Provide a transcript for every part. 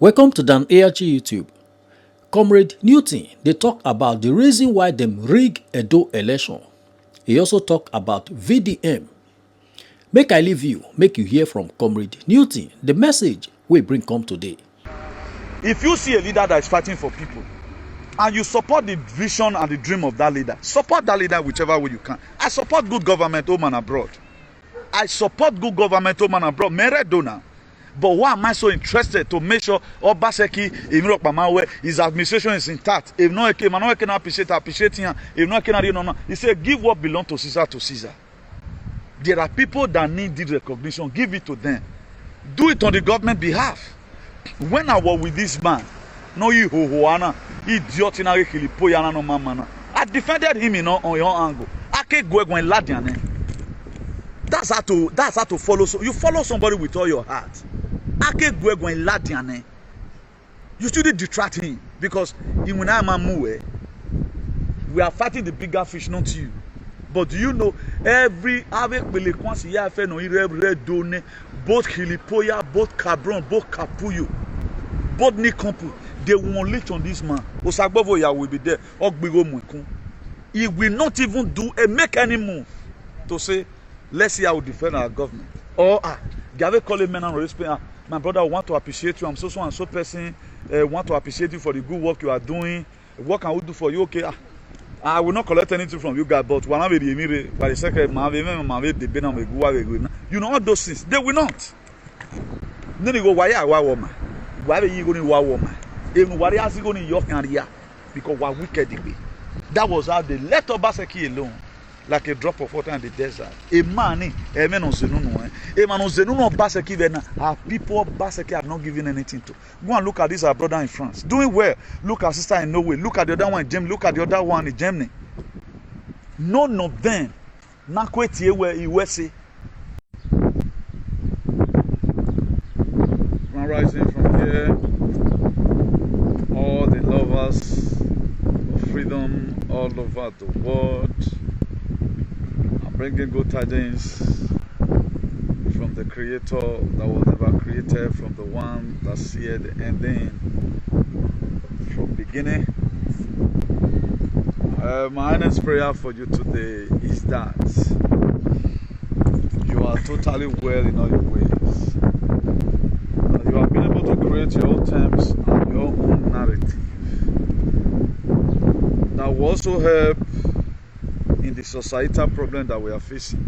Welcome to Dan ARG YouTube. Comrade Newton, they talk about the reason why them rig Edo election. He also talk about VDM. Make I leave you, make you hear from Comrade Newton, the message we bring come today. If you see a leader that is fighting for people, and you support the vision and the dream of that leader, support that leader whichever way you can. I support good government home and abroad. I support good government home and abroad. Mere donor. But why am I so interested to make sure Obaseki, his administration is intact? If no, I can appreciate him. If no, I can he said, give what belongs to Caesar to Caesar. There are people that need this recognition. Give it to them. Do it on the government behalf. When I was with this man, no you hoana, idiot in a kilipoyana no mamana. I defended him on your angle. I can't go when ladiane. That's how to follow. So you follow somebody with all your heart. You shouldn't detract him because we are fighting the bigger fish, not you. But do you know every both Hilipoya, both Cabron, both Kapuyo, both Nikompu, they won't leech on this man. Osagbovoya will be there. He will not even make any move to say, let's see how we defend our government. Or Gave call a man and respect. My brother, I want to appreciate you. I'm so and so person. Want to appreciate you for the good work you are doing. What can we do for you? Okay. I will not collect anything from you guys, but by the second, you know all those things. They will not. Then you go, why are woman? Why are you going to woman? Even why are you going to York area? Because we're wicked. That was how they let Obaseki alone. Like a drop of water in the desert. A man on Zenuno Baseki, our people Baseki have not given anything to. Go and look at this, our brother in France. Doing well. Look at sister in Norway. Look at the other one in Germany. Look at the other one in Germany. None of them. Nakweti where he was. Rising from here. All the lovers of freedom all over the world. Bringing good tidings from the Creator that was never created, from the one that seeth the ending from beginning. My earnest prayer for you today is that you are totally well in all your ways. That you have been able to create your own terms and your own narrative. That will also help in the societal problem that we are facing.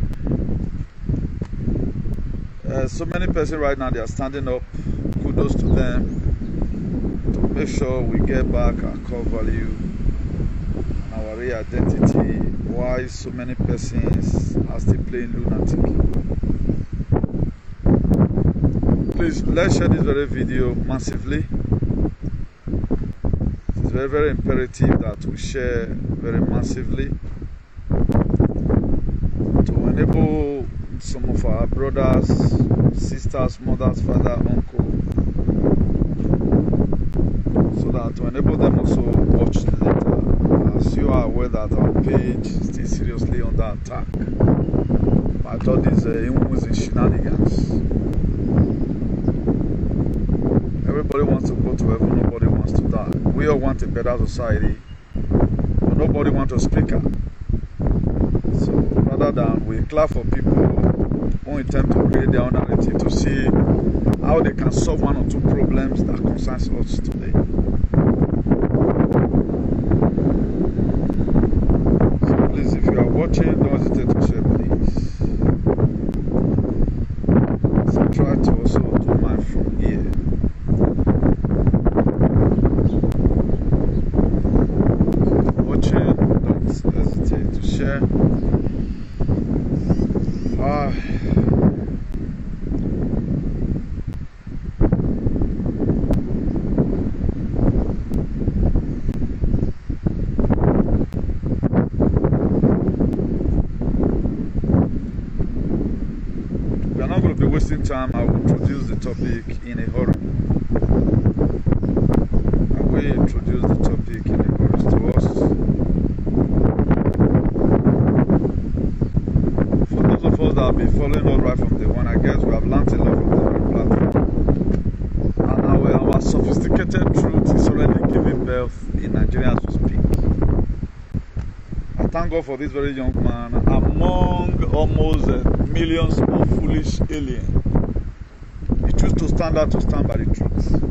So many persons right now, they are standing up. Kudos to them to make sure we get back our core value, our real identity. Why so many persons are still playing lunatic? Please, let's share this very video massively. It's very, very imperative that we share very massively to enable some of our brothers, sisters, mothers, father, uncle, so that to enable them also watch later. As you are aware that our page is still seriously under attack by all these in shenanigans. Everybody wants to go to heaven, nobody wants to die. We all want a better society, but nobody wants to speak up. So rather than we clap for people who attempt to create their own narrative to see how they can solve one or two problems that concerns us today. So please, if you are watching, don't hesitate to share, please. So try to also do mine from here. Watching, don't hesitate to share. We are not going to be wasting time. I will introduce the topic in a hurry. I will introduce the topic in a hurry to us. For those of us that have been following all right from day one, I guess we have learned a lot from the platform. And our unadulterated truth is already giving birth in Nigeria as we speak. I thank God for this very young man among almost millions of foolish aliens. He chose to stand out to stand by the truth.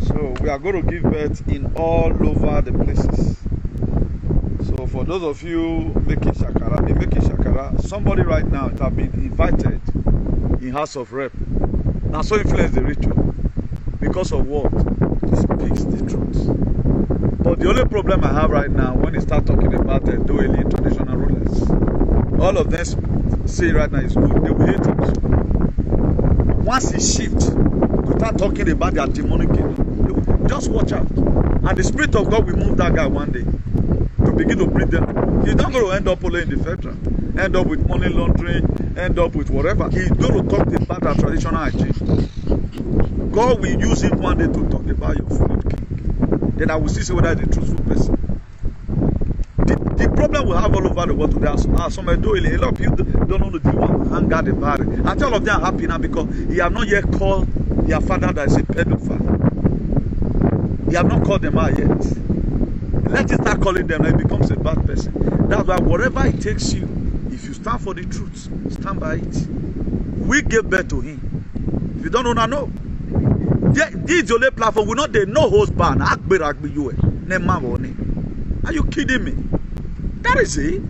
So we are going to give birth in all over the places. So for those of you making shakara, somebody right now that have been invited in House of Rep. Now so influence the ritual because of what? He speaks the truth. But the only problem I have right now when they start talking about the Doeli traditional rulers, all of them say right now is good. They will hate it. Once he shifts, we start talking about their demonic kingdom. Just watch out. And the Spirit of God will move that guy one day to begin to bring them. He's not going to end up only in the federal, end up with money laundering, end up with whatever. He's going to talk about our traditional hygiene. God will use him one day to talk about your food king. Then I will see whether it's a truthful person. The problem we have all over the world today are some Edoili. A lot of people don't know the one hang out about it. And all of them are happy now because he have not yet called their father that is a pedophile. He have not called them out yet. Let it start calling them and it becomes a bad person. That's why whatever it takes you, if you stand for the truth, stand by it. We give birth to him. If you don't know, no. This is only platform. We not there no host ban. Are you kidding me? That is it.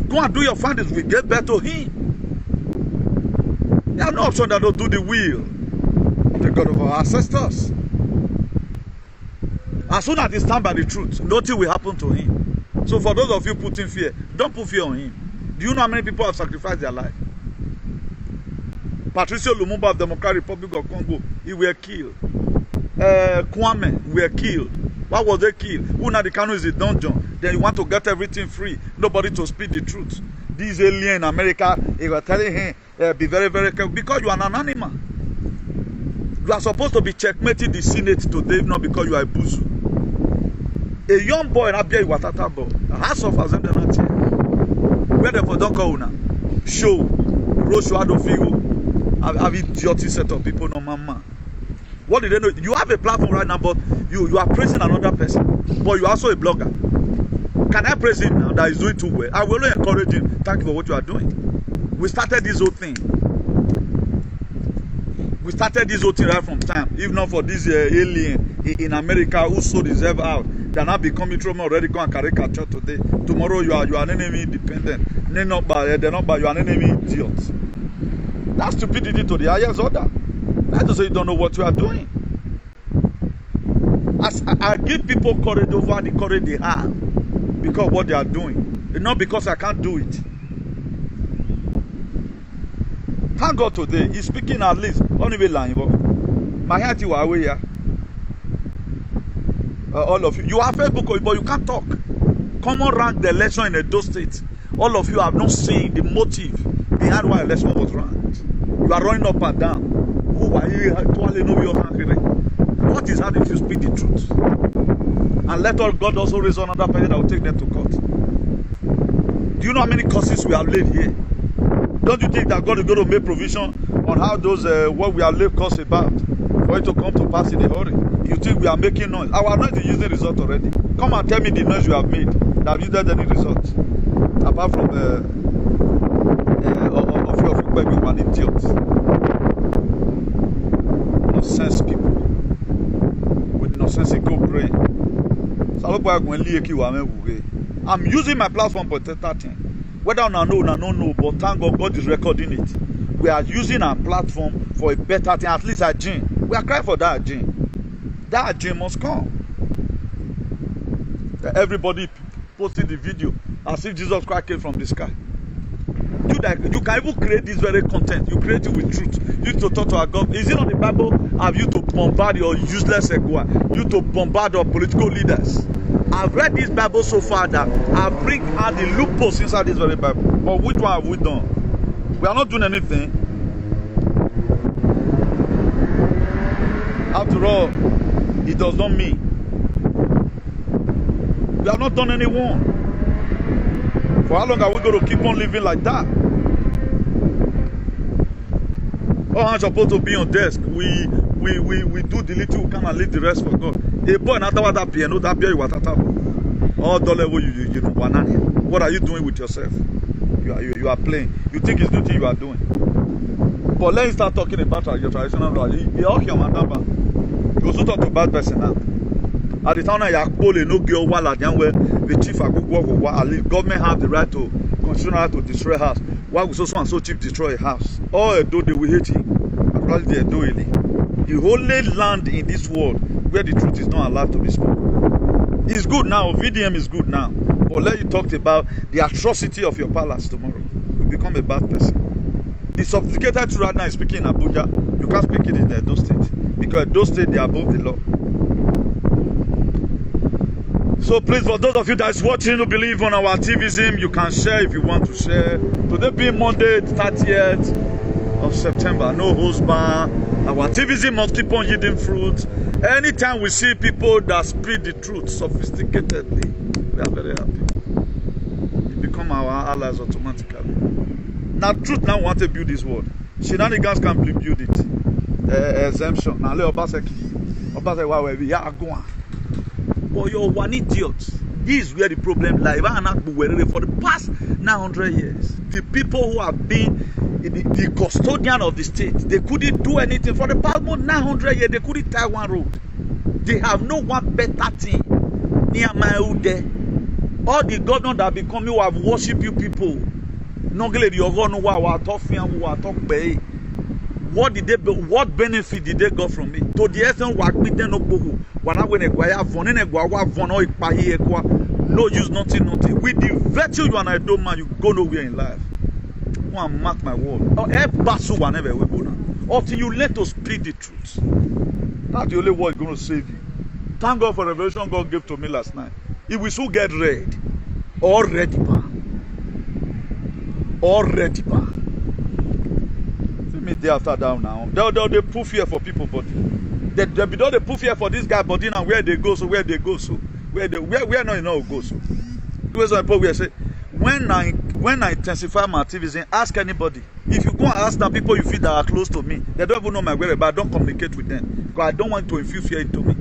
Go and do your findings. We get back to him. There are no option that don't do the will of the God of our ancestors. As soon as he stand by the truth, nothing will happen to him. So for those of you putting fear, don't put fear on him. Do you know how many people have sacrificed their life? Patricio Lumumba of Democratic Republic of Congo, he were killed. Kwame were killed. Why was they killed? Nnamdi Kanu is a dungeon. Then you want to get everything free. Nobody to speak the truth. These aliens in America, they were telling him, be very, very careful. Because you are an animal. You are supposed to be checkmating the Senate today, not because you are a buzu. A young boy in Abia Iwatata boy, a house of assembly not here. Where they for don't call now? Show. Rosho Adofigo. Have idiotic set of people, no mama. What did they know? You have a platform right now, but you are praising another person. But you are also a blogger. Can I praise him now that he's doing too well? I will only encourage him. Thank you for what you are doing. We started this whole thing. We started this whole thing right from time. If not for this alien in America who sold his head out, they are now becoming trouble already. Go and caricature today. Tomorrow you are an enemy independent. They're not by you are an enemy idiot. That's stupidity to the highest order. That doesn't say you don't know what you are doing. As I give people courage over the courage they have because of what they are doing. And not because I can't do it. Thank God today, he's speaking at least. Only line. My heart you are away here. All of you. You have Facebook, but you can't talk. Common rank the election in Edo State. All of you have not seen the motive behind why election was ranked. You are running up and down. What is that if you speak the truth? And let God also raise another person that will take them to court. Do you know how many causes we have laid here? Don't you think that God is going to make provision on how those what we have laid cause about for it to come to pass in a hurry? You think we are making noise? Our noise is using result already. Come and tell me the noise you have made that have yielded any result apart from of your baby one idiot. Nonsense people with nonsensical brain. I'm using my platform for that thing. Whether or not no, but thank God, God is recording it. We are using our platform for a better thing, at least a gene. We are crying for that gene. That gene must come. Everybody posted the video as if Jesus Christ came from the sky. You can even create this very content. You create it with truth. You need to talk to our God. Is it not the Bible? Have you to bombard your useless ego? You to bombard your political leaders? I've read this Bible so far that I bring out the loopholes inside this very Bible. But which one have we done? We are not doing anything. After all, it does not mean we have not done any one. For how long are we going to keep on living like that? All hands supposed to be on desk. We do the little we can and leave the rest for God. A boy not that piano, that beer you are tata. All the level you know banana. What are you doing with yourself? You are playing. You think it's nothing you are doing. But let's start talking about your traditional law. You also talk to bad person now. At the time you no girl while the chief government have the right to constitutional right to destroy a house. Why would so and so chief destroy a house? All Edo they will hate him. Probably they do it. The only land in this world where the truth is not allowed to be spoken. It's good now. VDM is good now. But let you talk about the atrocity of your palace tomorrow. You become a bad person. The sophisticated truth right now is speaking in Abuja. You can't speak it in Edo State. Because Edo State, they are above the law. So please, for those of you that is watching who believe on our activism, you can share if you want to share. Today being Monday, 30th of September, no host bar. Our activism must keep on yielding fruit. Anytime we see people that speak the truth sophisticatedly, we are very happy. They become our allies automatically. Now, truth now want to build this world. Shenanigans can't build it. Exemption. Now, let Obaseki. Obaseki, why we are going. But you're one idiot. This is where the problem lies. For the past 900 years, the people who have been the custodian of the state, they couldn't do anything. For the past 900 years, they couldn't tie one road. They have no one better thing. Near my Ude. All the governors that become who have worshipped you people. What benefit did they got from it? To the essence, no use, nothing. With the virtue you and I don't man, you go nowhere in life. One mark my word. Until you learn to speak the truth. That's the only word going to save you. Thank God for the revelation God gave to me last night. If we should get red, or ready, or ready, me day after down now. They put fear for people body. They put fear for this guy body now. Where they go, so where they go, so where not enough go, so. We say when I intensify my activism, ask anybody. If you go and ask the people you feel that are close to me, they don't even know my whereabouts. Don't communicate with them because I don't want to infuse fear into me.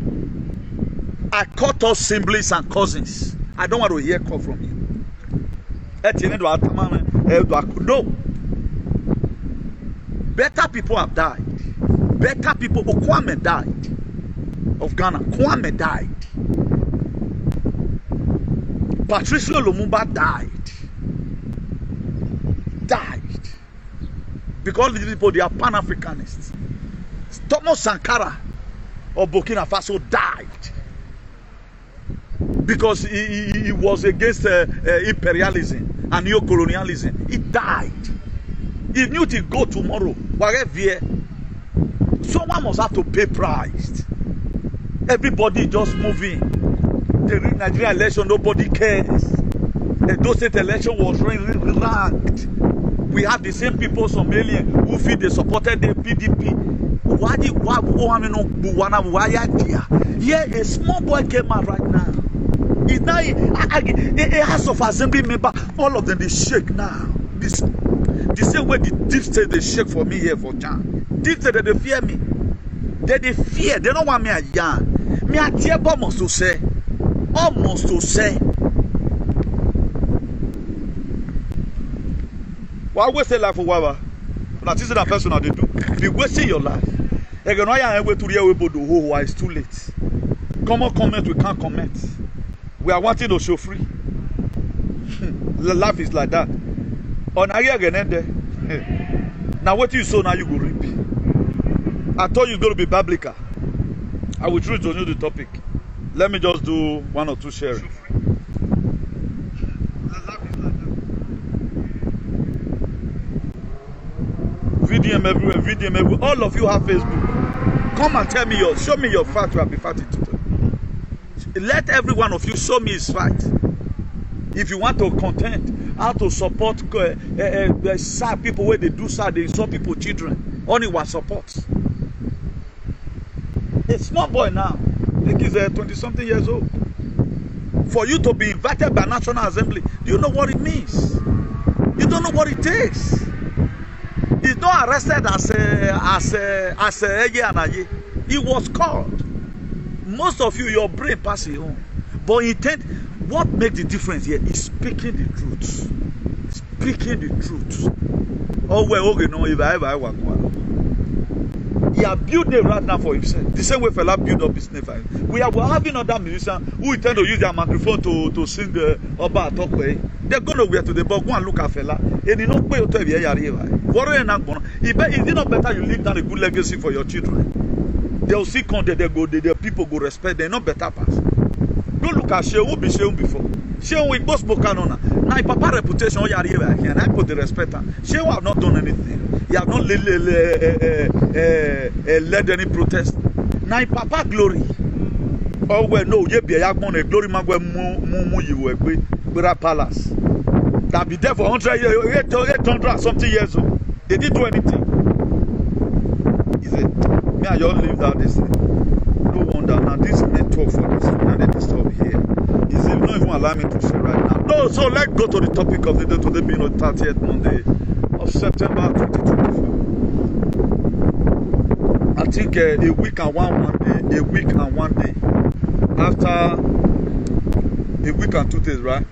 I cut off siblings and cousins. I don't want to hear call from you. No. Better people have died. Better people. Kwame died of Ghana. Kwame died. Patricio Lumumba died. Because these people, they are Pan-Africanists. Thomas Sankara of Burkina Faso died. Because he was against imperialism and neo-colonialism. He died. He knew to go tomorrow, wherever. Someone must have to pay price. Everybody just moving. The Nigerian election, nobody cares. The Edo State election was ranked. We have the same people, some alien, who feel they supported the PDP. Yeah, a small boy came out right now. It's now a House of Assembly member. All of them, they shake now. The same way the deep state they shake for me here for John. Deep state they fear me. They fear. They don't want me a yarn. Me a tear almost to say. Almost to say. Why waste a life for whatever? That is that person they do. Be wasting your life. You know I am way to the way why it's too late. Come on, comment. We can't comment. We are wanting to show free. Life is like that. On now what you sow now you go reap. I thought you're going to be biblical. I will choose to know the topic. Let me just do one or two sharing. VDM everywhere. All of you have Facebook. Come and tell me show me your fact. You have been fighting today. Let every one of you show me his fight. If you want to contend, how to support the sad people where they do sad, they insult people, children. Only one support. A small boy now, I think he's 20-something years old. For you to be invited by National Assembly, do you know what it means? You don't know what it takes. It's not arrested as a Eye Anaye. He was called. Most of you, your brain pass it on. But intent, what makes the difference here is speaking the truth. Speaking the truth. Oh, well, okay, no, if I ever work one. He has built it right now for himself. The same way Fela built up his name. We are having other musicians who intend to use their microphone to sing the Oba Atokwe. They're going to wear to the but go and look at Fela. And you know, pay to be a is it not better you leave down a good legacy for your children? They'll see content, the people go respect, they're not better pass. Don't look at Shehu be Shehu before. Shehu with both spoken on. Now, Papa reputation, and I put the respect. Shehu have not done anything. He have not led any protest. Now, Papa glory. Oh, well, no, you be a glory man mu you were with palace. That be there for 100 years, 800 something years old. They didn't do anything. He said, me and you all lived out this thing. No wonder now this men talk for this and they disturb here. He said, not even allow me to say right now. No, so let's go to the topic of the day today being on 30th Monday of September 2024. I think a week and one day after a week and 2 days, right?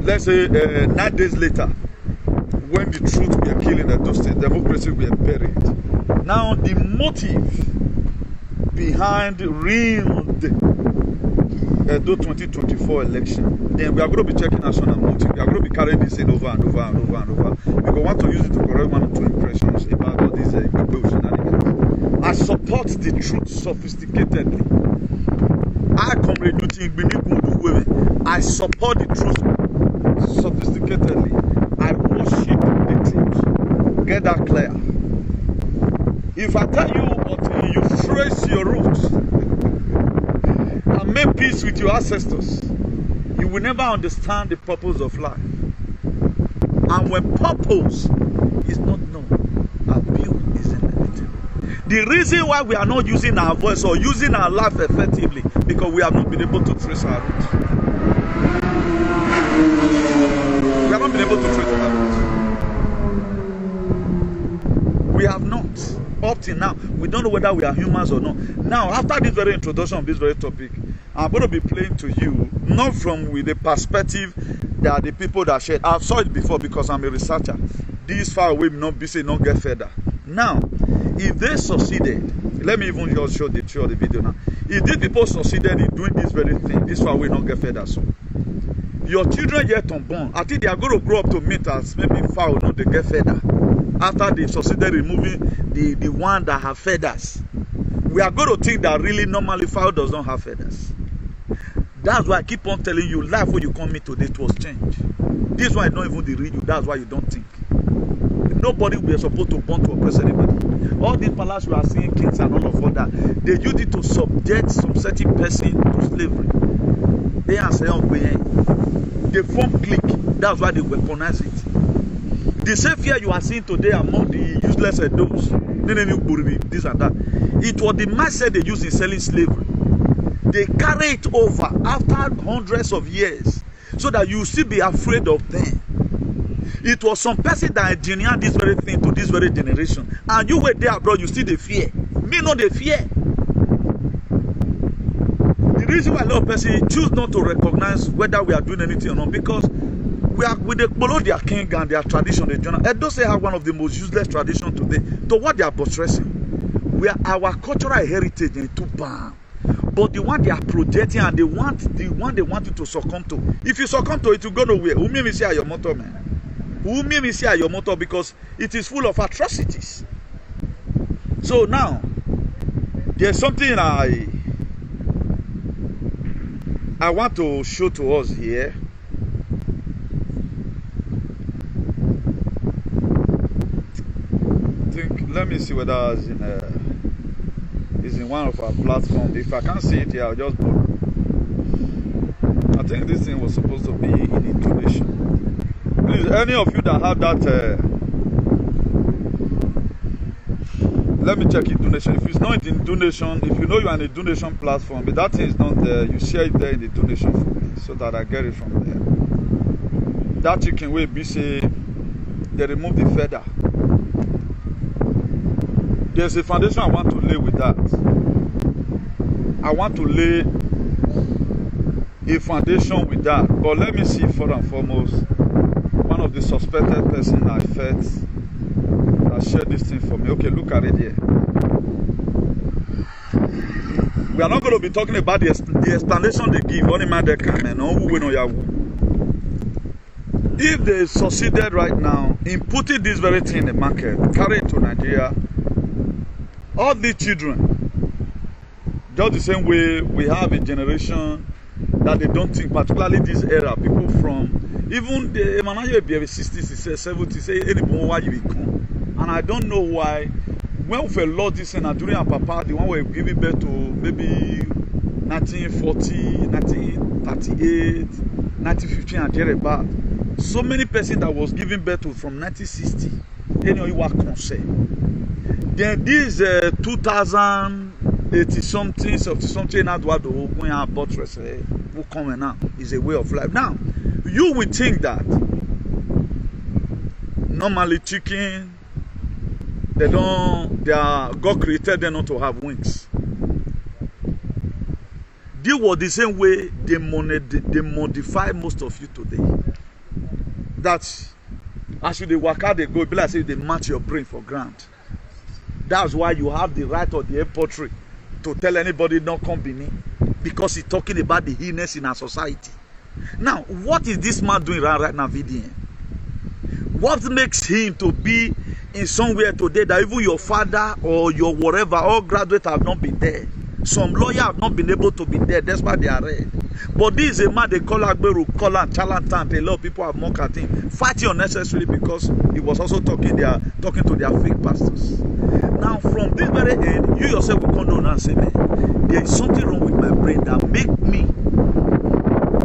Let's say 9 days later, when the truth we are killing at those states, democracy we are buried. Now the motive behind real Edo 2024 election, then we are going to be checking national motive. We are going to be carrying this in over and over and over and over. We want to use it to correct one or two impressions about all these shenanigans. I support the truth sophisticatedly. I support the truth sophisticatedly. I worship the truth. Get that clear. If I tell you until you trace your roots and make peace with your ancestors, you will never understand the purpose of life. And when purpose is not known, abuse is inevitable. The reason why we are not using our voice or using our life effectively, because we have not been able to trace our roots. We have not been able to trace our roots. We have not. Up till now, we don't know whether we are humans or not. Now, after this very introduction of this very topic, I'm going to be playing to you, not from with the perspective that the people that shared. I've saw it before because I'm a researcher. This far away may not be say not get further. Now, if they succeeded, let me even just show the video now. If these people succeeded in doing this very thing, this far away not get further. So, your children yet unborn, I think they are going to grow up to meet us, maybe foul, not they get further. After they succeeded removing the one that have feathers, we are going to think that really normally fowl does not have feathers. That's why I keep on telling you, life when you come in today, it was changed. This is why I don't even the read you. That's why you don't think. Nobody will be supposed to born to oppress anybody. All these palaces you are seeing, kings and all of that, they use it to subject some certain person to slavery. They are saying, they form clique. That's why they weaponize it. The same fear you are seeing today among the useless adults, this and that, it was the mindset they used in selling slavery. They carry it over after hundreds of years so that you still be afraid of them. It was some person that engineered this very thing to this very generation. And you were there, bro, you still the fear. Me not the fear. The reason why a lot of people choose not to recognize whether we are doing anything or not, because we are with the follow their king and their tradition. Edo say have one of the most useless traditions today. To what they are buttressing, we are our cultural heritage in too bad. But the one they are projecting and the one they want you to succumb to. If you succumb to it, you go nowhere. Who made me say your motto, man? Who made me say your motto? Because it is full of atrocities. So now, there's something I want to show to us here. Let me see whether it's in one of our platforms. If I can't see it here, I'll just put. I think this thing was supposed to be in Intonation. Please, any of you that have that, let me check Intonation. If it's not in Intonation, if you know you're on a donation platform, but that thing is not there, you share it there in the donation for me so that I get it from there. That chicken will be say they remove the feather. There's a foundation I want to lay with that. I want to lay a foundation with that. But let me see first and foremost, one of the suspected person I felt that shared this thing for me. Okay, look at it here. We are not going to be talking about the explanation they give. Only man they come and who we know Yahoo. If they succeeded right now in putting this very thing in the market, carry it to Nigeria, all these children, just the same way we have a generation that they don't think, particularly this era, people from even the Emmanuel be 60s, 70s, say anyone why you come. And I don't know why when we lost this and during our papa, the one we were giving birth to maybe 1940, 1938, 1950 and thereabout. So many persons that was giving birth to from 1960, anyway, you were concerned. Then this 2080 something, something that what going on buttress will come now is a way of life. Now, you would think that normally chicken, God created them not to have wings. This was the same way they modify most of you today. That as you work out, they go, be like say they match your brain for granted. That's why you have the right of the airportry to tell anybody not come be me, because he's talking about the heinous in our society. Now, what is this man doing right now, VDM? What makes him to be in somewhere today that even your father or your whatever, all graduates have not been there? Some lawyers have not been able to be there, that's why they are red. But this is a man they call Agberu, call and charlatan. A lot of people have mocked at him, fighting unnecessarily because he was also talking to their fake pastors. Now, from this very end, you yourself will come down and say, man, there is something wrong with my brain that make me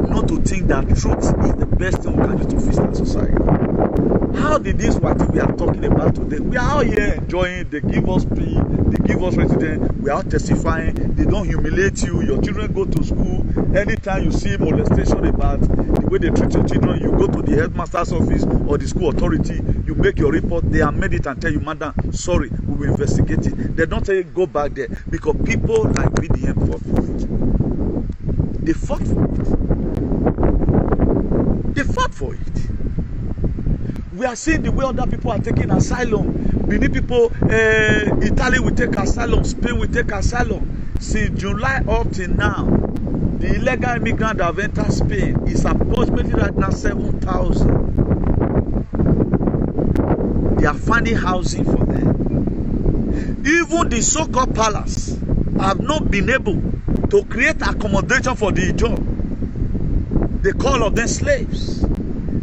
not to think that truth is the best thing we can do to fix our society. How did this what we are talking about today? We are out here enjoying, they give us pay, they give us residence, we are testifying, they don't humiliate you, your children go to school, anytime you see molestation about the way they treat your children, you go to the headmaster's office or the school authority, you make your report, they amend it and tell you, madam, sorry, we will investigate it. They don't say go back there, because people like VDM fought for it. They fought for it. They fought for it. We are seeing the way other people are taking asylum. Many people, Italy will take asylum, Spain will take asylum. Since July up till now, the illegal immigrants that have entered Spain is approximately right now 7,000. They are finding housing for them. Even the so-called palace have not been able to create accommodation for the job. They call of them slaves.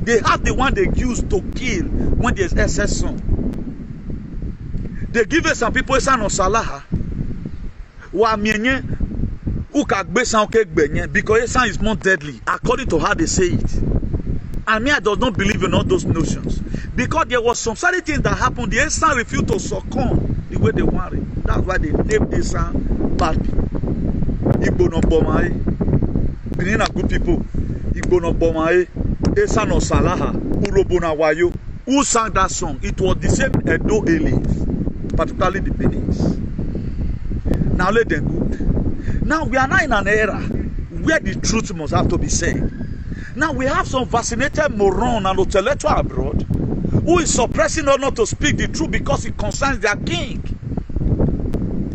They have the one they use to kill when there's excess sun. They give us some people son of Salaha. Because sun is more deadly, according to how they say it. And me, I do not believe in all those notions. Because there was some certain things that happened, the sun refused to succumb the way they wanted. That's why they named this sun Barbie. Igbo no Bomae. Benin are good people. Igbo no Bomae. Esan of Salaha, Urobona Wayo. Who sang that song? It was the same Edo elites, particularly the Benins. Now let them go. Now we are now in an era where the truth must have to be said. Now we have some vaccinated moron and intellectual abroad who is suppressing us not to speak the truth because it concerns their king.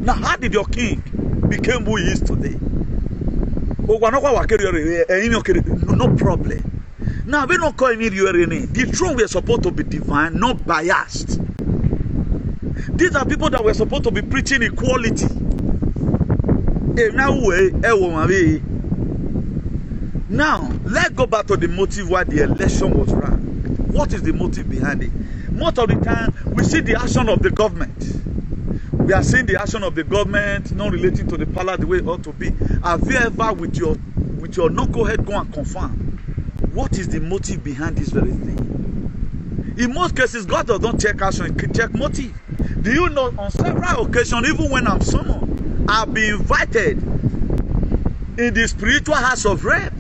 Now how did your king become who he is today? No problem. Now, we don't call any the throne we are supposed to be divine, not biased. These are people that were supposed to be preaching equality. Now, let's go back to the motive why the election was run. What is the motive behind it? Most of the time, we see the action of the government. We are seeing the action of the government not relating to the palace the way it ought to be. Have you ever, with your knucklehead, go and confirm what is the motive behind this very thing? In most cases, God does not check action, he check motive. Do you know, on several occasions, even when I'm summoned, I've been invited in the spiritual house of rep.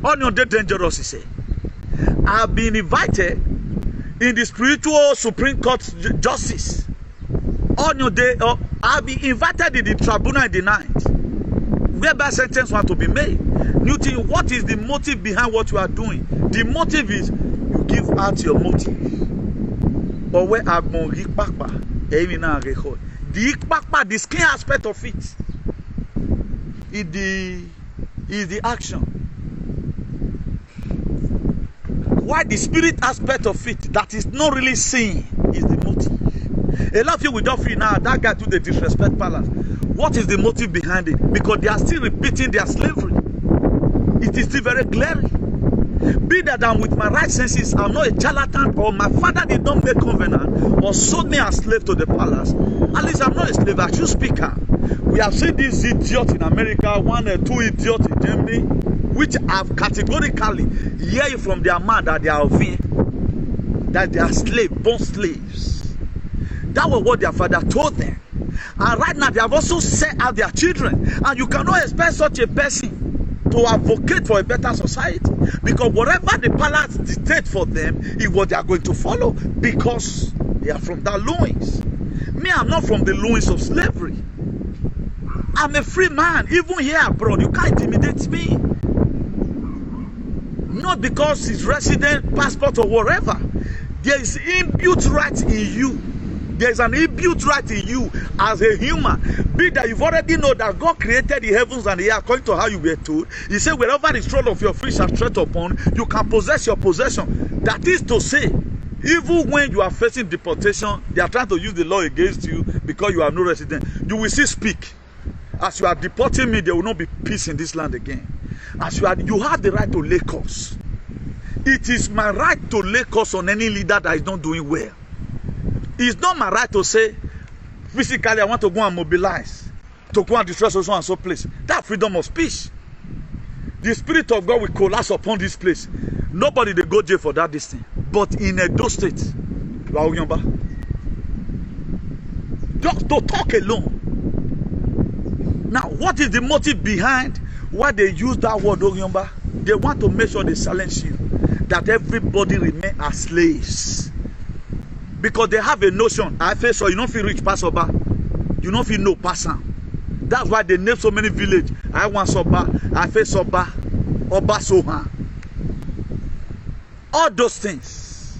On your day dangerous, he said. I've been invited in the spiritual Supreme Court justice. On your day, I'll be invited in the tribunal in the night, whereby sentence want to be made. Newton, what is the motive behind what you are doing? The motive is you give out your motive. Or where agbon rikpakpa, the ikpakpa, the skin aspect of it, is the action. Why the spirit aspect of it that is not really seen is the motive. A lot of you will just feel now that guy do the disrespect palace. What is the motive behind it? Because they are still repeating their slavery. It is still very glaring. Be that I'm with my right senses, I'm not a charlatan, or my father did not make covenant or sold me as slave to the palace. At least I'm not a slave, I should speak out. We have seen this idiot in America, one or two idiots in Germany, which have categorically heard from their man that they are that they are slaves, born slaves. That was what their father told them. And right now they have also set out their children. And you cannot expect such a person to advocate for a better society, because whatever the palace dictates for them is what they are going to follow, because they are from that loins. Me, I'm not from the loins of slavery. I'm a free man. Even here abroad, you can't intimidate me. Not because it's resident, passport, or whatever. There is inbuilt right in you. There is an inbuilt right in you as a human. Be that you've already know that God created the heavens and the earth according to how you were told. He said, wherever the stroll of your feet shall tread upon, you can possess your possession. That is to say, even when you are facing deportation, they are trying to use the law against you because you are no resident. You will still speak. As you are deporting me, there will not be peace in this land again. As you have the right to lay curse. It is my right to lay curse on any leader that is not doing well. It's not my right to say, physically, I want to go and mobilize, to go and destroy so and so place. That freedom of speech. The Spirit of God will collapse upon this place. Nobody they go jail for that thing. But in Edo State, just to talk alone. Now, what is the motive behind why they use that word Ogyomba? They want to make sure they silence you, that everybody remain as slaves. Because they have a notion, I feel so you don't feel rich pass Oba, you don't feel no person. That's why they name so many villages. I want Soba, I feel Soba, Oba Soha. All those things.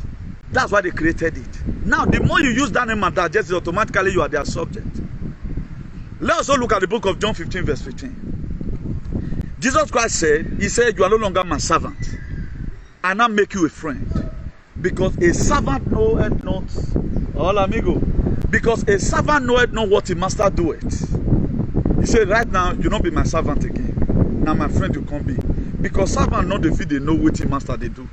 That's why they created it. Now, the more you use that name and digest it, automatically you are their subject. Let us all look at the book of John 15, verse 15. Jesus Christ said, he said, you are no longer my servant. I now make you a friend. Because a servant knoweth not, all amigo, because a servant knoweth not what his master doeth. He said, right now, you don't be my servant again. Now my friend you can't be. Because servant not the feed they know what his master they do.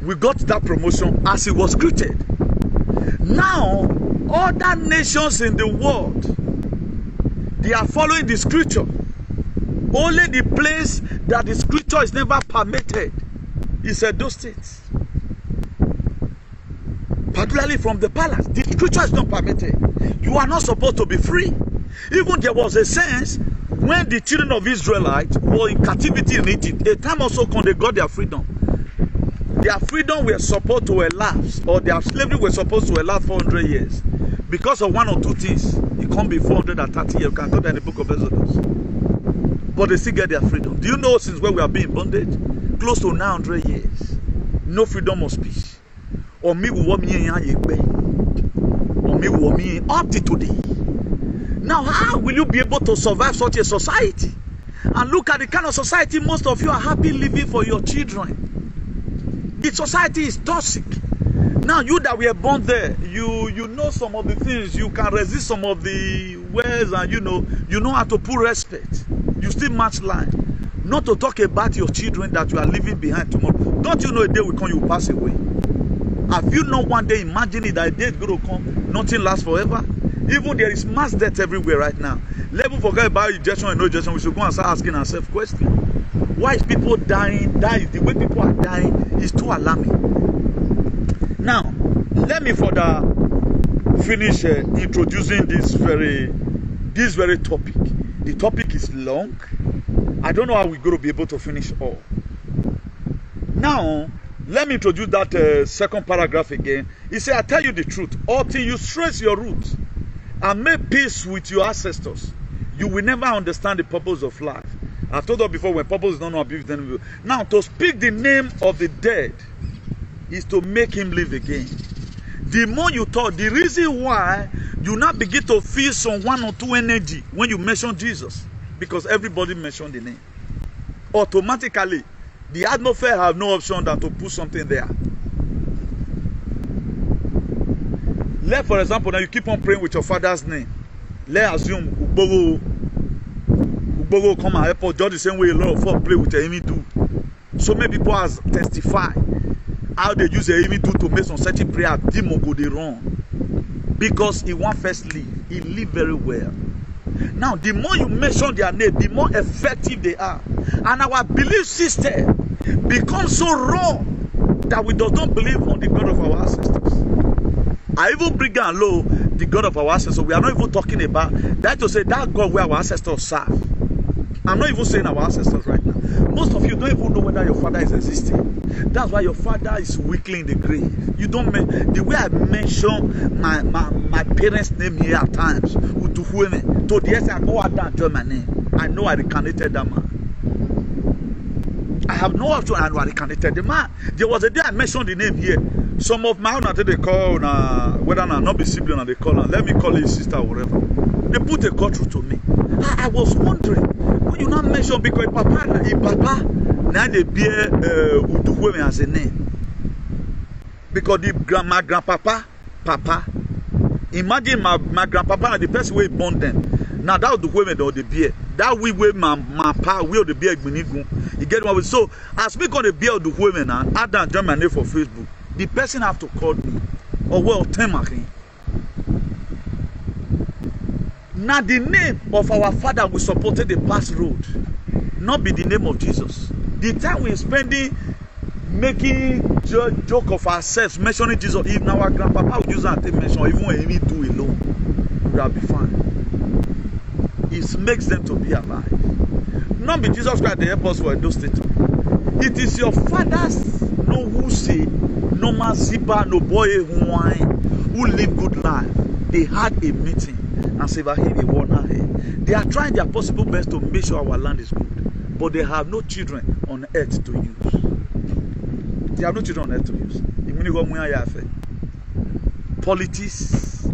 We got that promotion as it was created. Now, other nations in the world, they are following the scripture. Only the place that the scripture is never permitted is Edo State. Particularly from the palace. The scripture is not permitted. You are not supposed to be free. Even there was a sense when the children of Israelites were in captivity in Egypt, a time also when they got their freedom. Their freedom were supposed to elapse, or their slavery was supposed to elapse 400 years. Because of one or two things, it can't be 430 years. You can go there in the book of Exodus. But they still get their freedom. Do you know since when we are being bondage? Close to 900 years. No freedom of speech. Or me will me up to today. Now, how will you be able to survive such a society? And look at the kind of society most of you are happy living for your children. The society is toxic. Now, you that were born there, you know some of the things, you can resist some of the ways, and you know how to put respect. You still match line. Not to talk about your children that you are leaving behind tomorrow. Don't you know a day will come, you will pass away? Have you not one day imagined that a day is going to come, nothing lasts forever? Even there is mass death everywhere right now. Let us forget about injection and no injection. We should go and start asking ourselves questions. Why is people dying? The way people are dying is too alarming. Now, let me further finish introducing this very topic. The topic is long. I don't know how we're going to be able to finish all. Now, Let me introduce that second paragraph again. He said, I tell you the truth, until you trace your roots and make peace with your ancestors, you will never understand the purpose of life. I've told you before, when purpose is not known, abuse then. Now, to speak the name of the dead is to make him live again. The more you talk, the reason why you now begin to feel some one or two energy when you mention Jesus, because everybody mentioned the name. Automatically, the atmosphere have no option than to put something there. Let, for example, now you keep on praying with your father's name. Let's assume Ugbogo come and help us just the same way a lot of folk play with the enemy do. So many people has testified how they use the enemy do to make some certain prayer. Demon go they run. Because he won't first live. He live very well. Now, the more you mention their name, the more effective they are. And our belief system becomes so wrong that we do not believe on the God of our ancestors. I even bring down low the God of our ancestors. We are not even talking about that to say that God where our ancestors serve. I'm not even saying our ancestors right now. Most of you don't even know whether your father is existing. That's why your father is weakly in the grave. You don't the way I mention my parents' name here at times, to the essence I go out there and join my name. I know I reincarnated that man. I have no option. I know I reincarnated the man. There was a day I mentioned the name here. Some of my own, they call whether or not be sibling, and they call her, let me call it sister or whatever. They put a call through to me. I was wondering, when you not mention, because Papa, now they bear Uduhueme as a name. Because my grandpapa, Papa, imagine my grandpapa and the person who born them. Now that Uduhueme or the beer. That we my pa will the beer Gbinigun. You get what we so as we got the beer Uduhueme now, add that join my name for Facebook. The person have to call me or well Temaki. Now the name of our father we supported the past road, not be the name of Jesus. The time we're spending making joke of ourselves, mentioning Jesus, even our grandpapa would use that to mention, even when we do alone, we'll be fine. It makes them to be alive. Not be Jesus Christ the help us for those states. It is your fathers no who say no man ziba no boy who live good life. They had a meeting and say they are trying their possible best to make sure our land is good, but they have no children on earth to use. They have no children on earth to use. Politics,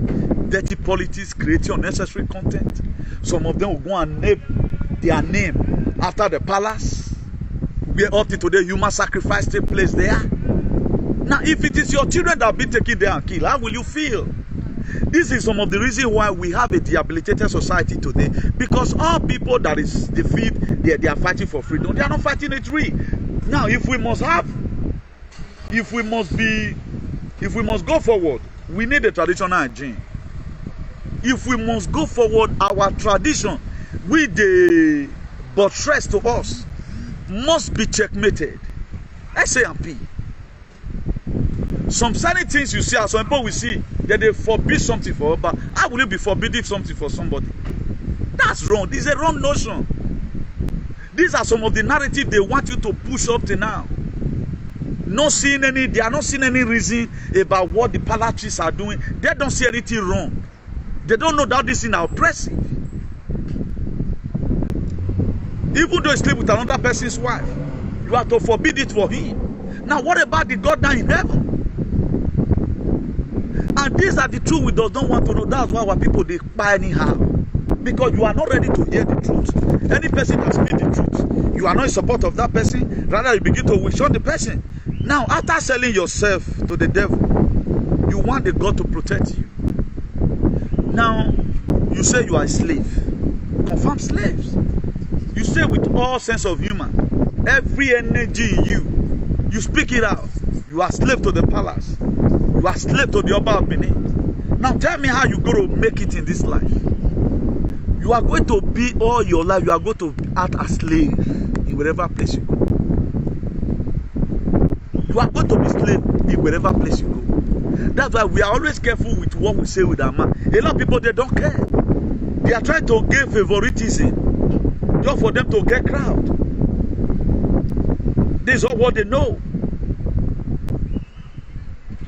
dirty politics, creating unnecessary content. Some of them will go and name their name after the palace. Where up to today human sacrifice take place there. Now, if it is your children that have been taken there and killed, how will you feel? This is some of the reasons why we have a rehabilitated society today. Because all people that is defeat, they are fighting for freedom. They are not fighting it free. Now, if we must go forward, we need a traditional hygiene. If we must go forward, our tradition, with the buttress to us, must be checkmated. SAMP. Some certain things you see, as some people we see that they forbid something for us, but how will you be forbidding something for somebody? That's wrong. This is a wrong notion. These are some of the narratives they want you to push up to now. They are not seeing any reason about what the palatries are doing. They don't see anything wrong. They don't know that this is oppressive. Even though you sleep with another person's wife, you have to forbid it for him. Now, what about the God down in heaven? And these are the truth we don't want to know. That's why our people they buy anyhow. Because you are not ready to hear the truth. Any person that speaks the truth, you are not in support of that person. Rather, you begin to wish on the person. Now, after selling yourself to the devil, you want the God to protect you. Now, you say you are a slave. Confirm slaves. You say with all sense of humor, every energy in you, you speak it out. You are slave to the palace. You are slave to the Oba of Benin. Now tell me how you going to make it in this life. You are going to be all your life, you are going to act as slave in wherever place you go. You are going to be slave in wherever place you go. That's why we are always careful with what we say with our mouth. A lot of people, they don't care. They are trying to gain favoritism just for them to get crowd. This is all what they know.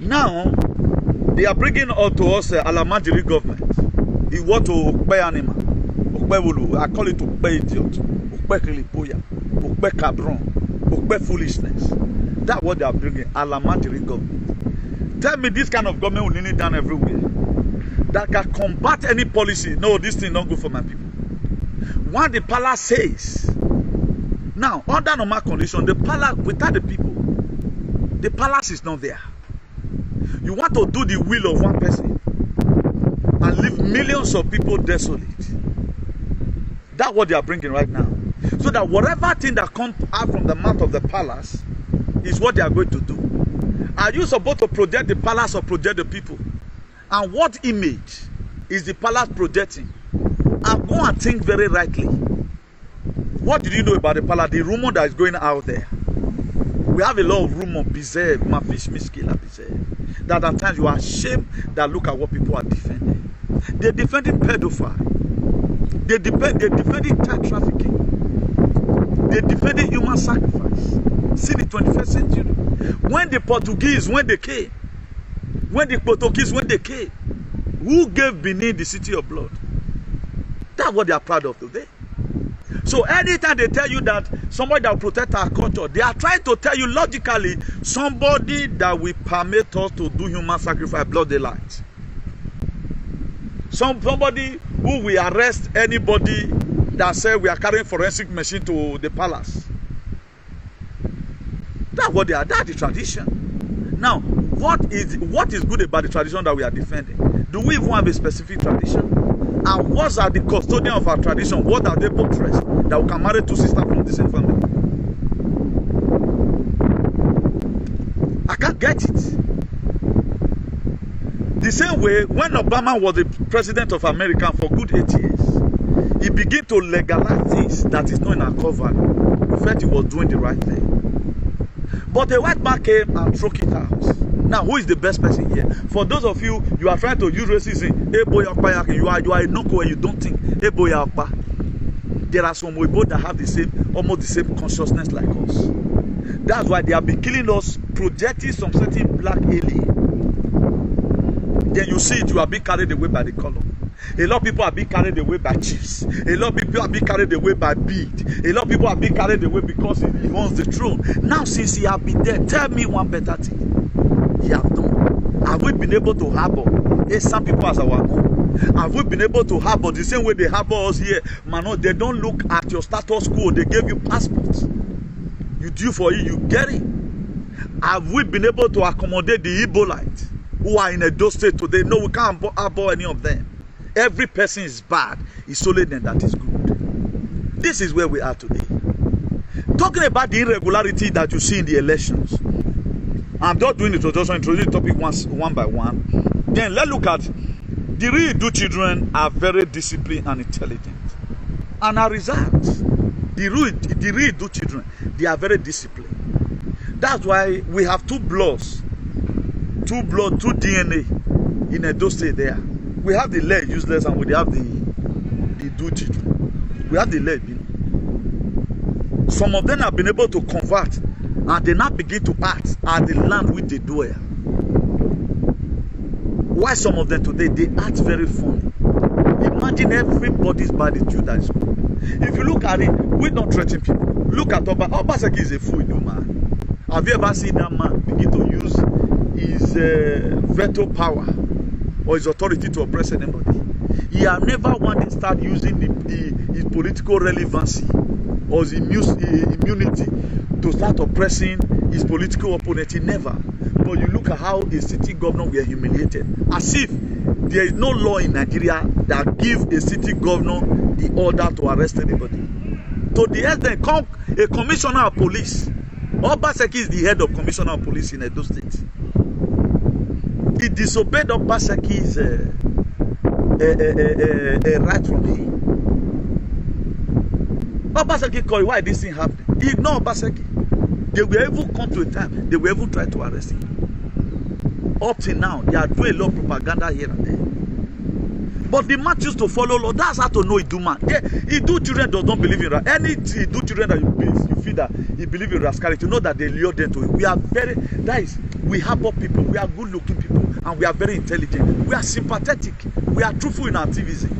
Now, they are bringing out to us Alamajiri government. He want to Okpe animal, Okpe Wulu. I call it Okpe idiot, Okpe Kilipoya, Okpe Cabron, Okpe foolishness. That's what they are bringing, Alamajiri government. Tell me this kind of government will need it done everywhere. That can combat any policy. No, this thing not good for my people. What the palace says. Now, under normal condition, the palace, without the people, the palace is not there. You want to do the will of one person and leave millions of people desolate. That's what they are bringing right now. So that whatever thing that comes out from the mouth of the palace is what they are going to do. Are you supposed to project the palace or project the people? And what image is the palace projecting? And go and think very rightly. What did you know about the palace? The rumor that is going out there. We have a lot of rumor, bizarre, mafish, miskila, bizarre. That at times you are ashamed that look at what people are defending. They're defending pedophile. They're defending child trafficking. They're defending human sacrifice. See the 21st century. When the Portuguese, when they came, who gave Benin the city of blood? That's what they are proud of today. So anytime they tell you that somebody that will protect our culture, they are trying to tell you logically somebody that will permit us to do human sacrifice, blood daylight. Somebody who will arrest anybody that says we are carrying forensic machine to the palace. That's what they are. That's the tradition. Now, what is good about the tradition that we are defending? Do we even have a specific tradition? And what are the custodians of our tradition? What are they buttress that we can marry two sisters from the same family? I can't get it. The same way, when Obama was the president of America for good 8 years, he began to legalize things that is not in our cover. He felt he was doing the right thing. But the white man came and broke it out. Now, who is the best person here? For those of you are trying to use racism, you are a no-go and you don't think, there are some Weibo that have almost the same consciousness like us. That's why they have been killing us, projecting some certain black alien. Then you see it, you are being carried away by the color. A lot of people are being carried away by chiefs. A lot of people are being carried away by bead. A lot of people are being carried away because he wants the throne. Now, since he has been there, tell me one better thing he has done. Have we been able to harbor some people as our own? Have we been able to harbor the same way they harbor us here? Man, they don't look at your status quo. They gave you passports. You due for it, you get it. Have we been able to accommodate the Ibolite who are in Edo State today? No, we can't harbor any of them. Every person is bad. It's only them that is good. This is where we are today. Talking about the irregularity that you see in the elections. I'm not doing introduction the topic one by one. Then let's look at the real Idu children are very disciplined and intelligent. And as a result, the real Idu children, they are very disciplined. That's why we have two bloods, two DNA in Edo State there. We have the leg useless and we have the Idu children. We have the leg. Some of them have been able to convert and they now begin to act at the land which they dwell. Why some of them today, they act very funny. Imagine everybody's body too that is good. If you look at it, we don't threaten people. Look at Obaseki is a fool, man. Have you ever seen that man begin to use his veto power or his authority to oppress anybody? He has never wanted to start using his political relevancy or his immunity to start oppressing his political opponent. He never. But you look at how a city governor were humiliated. As if there is no law in Nigeria that gives a city governor the order to arrest anybody. To the extent, a commissioner of police. Obaseki is the head of commissioner of police in Edo State. He disobeyed Obaseki's right from him. Obaseki called, why this thing happened? He ignored Obaseki. They will even come to a time, they will even try to arrest him. Up till now, they are doing a lot of propaganda here and there. But the man choose to follow law. That's how to know Idu man. Idu children does not believe in any Idu children that you feel that he believe in rascality. You know that they lure them to it. We are very, that is We harbor people, we are good looking people, and we are very intelligent. We are sympathetic, we are truthful in activism.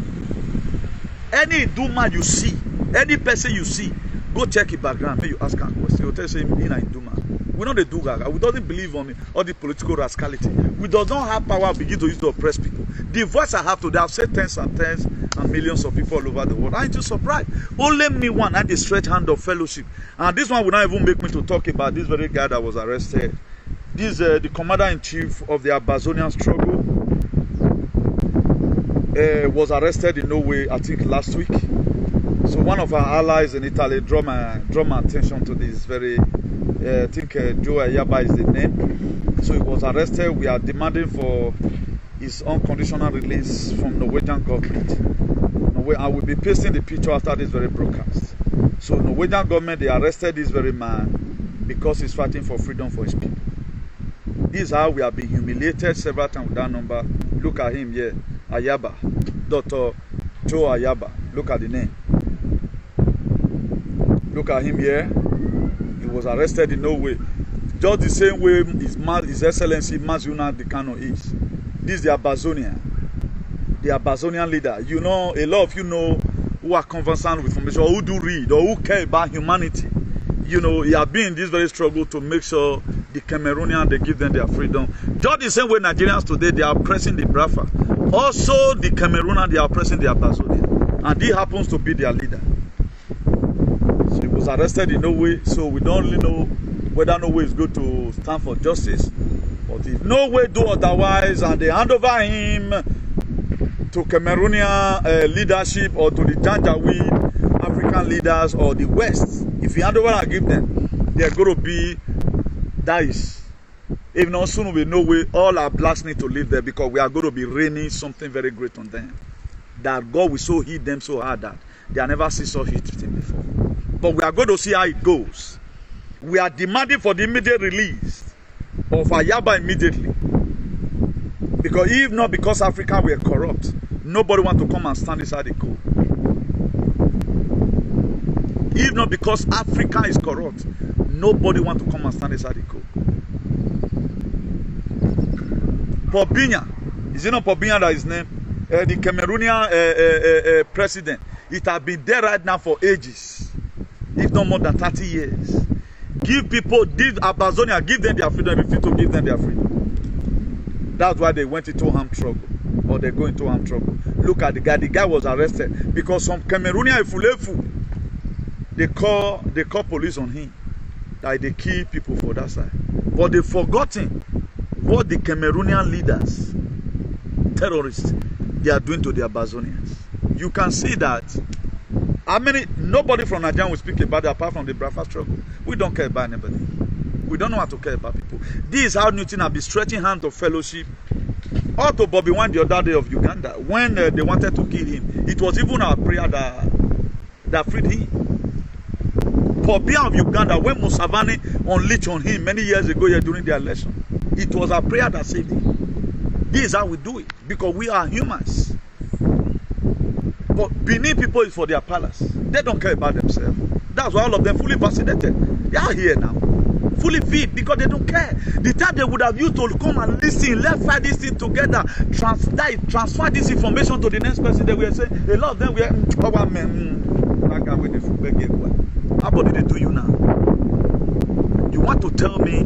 Any Duma you see, any person you see, go check his background. May you ask him a question. You tell him in Duma. We don't do gaga. We don't believe on all the political rascality. We do not have power to begin to use to oppress people. The voice I have today, I've said tens and millions of people all over the world. Aren't you surprised? Only me one had the straight hand of fellowship. And this one will not even make me to talk about this very guy that was arrested. This the commander-in-chief of the Amazonian struggle was arrested in Norway, I think last week. So one of our allies in Italy draw my attention to this very, I think Joe Ayaba is the name. So he was arrested. We are demanding for his unconditional release from Norwegian government. I will be pasting the picture after this very broadcast. So Norwegian government, they arrested this very man because he's fighting for freedom for his people. This is how we have been humiliated several times with that number. Look at him here, Ayaba, Dr. Joe Ayaba. Look at the name. Look at him here. He was arrested in Norway. Just the same way His Excellency Mazuna Dikano is. This is the Amazonian leader. You know, a lot of you know who are conversant with information, or who do read, or who care about humanity. You know, he has been in this very struggle to make sure the Cameroonians, they give them their freedom. Just the same way Nigerians today, they are oppressing the Biafra. Also, the Cameroonians, they are oppressing the Amazonian. And he happens to be their leader. So he was arrested in Norway, so we don't really know whether Norway is going to stand for justice. But if Norway do otherwise and they hand over him to Cameroonian leadership or to the Janjaweed African leaders or the West, if you hand over and give them, they're going to be dice. If not soon, we know all our blacks need to live there, because we are going to be raining something very great on them. That God will so hit them so hard that they never see such hitting before. But we are going to see how it goes. We are demanding for the immediate release of Ayaba immediately. Because if not because Africa were corrupt, nobody want to come and stand inside the court. If not because Africa is corrupt, nobody want to come and stand inside the court. Paul Biya, is it not Paul Biya that is named? The Cameroonian president. It has been there right now for ages, if not more than 30 years. Give people, this Amazonia, give them their freedom, refuse to give them their freedom. That's why they went into armed trouble, or they go into armed trouble. Look at the guy. The guy was arrested because some Cameroonian Efulefu, they call police on him. That they kill people for that side. But they've forgotten what the Cameroonian leaders, terrorists, they are doing to the Amazonians. You can see that. How many? Nobody from Nigeria will speak about it apart from the Biafra struggle. We don't care about anybody. We don't know how to care about people. This is how Newton has been stretching hands of fellowship. Also, Bobby Wine the other day of Uganda, when they wanted to kill him, it was even our prayer that freed him. For Biya of Uganda, when Museveni unleashed on him many years ago here during the election, it was our prayer that saved him. This is how we do it, because we are humans. But Benin people is for their palace. They don't care about themselves. That's why all of them fully vaccinated. They are here now, fully fit, because they don't care. The time they would have used to come and listen, let's fight this thing together, transfer this information to the next person, they will say, a lot of them were, our men, how about they do you now? You want to tell me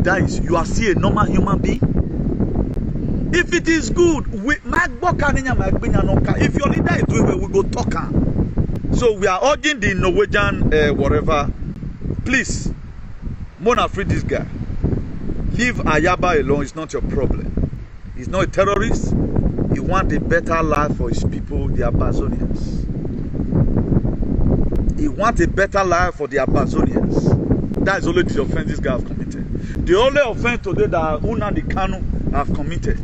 that you are still a normal human being? If it is good, if your leader is doing well, we go talk. So we are urging the Norwegian whatever, please, Mona, free this guy. Leave Ayaba alone. It's not your problem. He's not a terrorist. He wants a better life for his people, the Amazonians. He wants a better life for the Amazonians. That is only the offense this guy has committed. The only offense today that Nnamdi Kanu have committed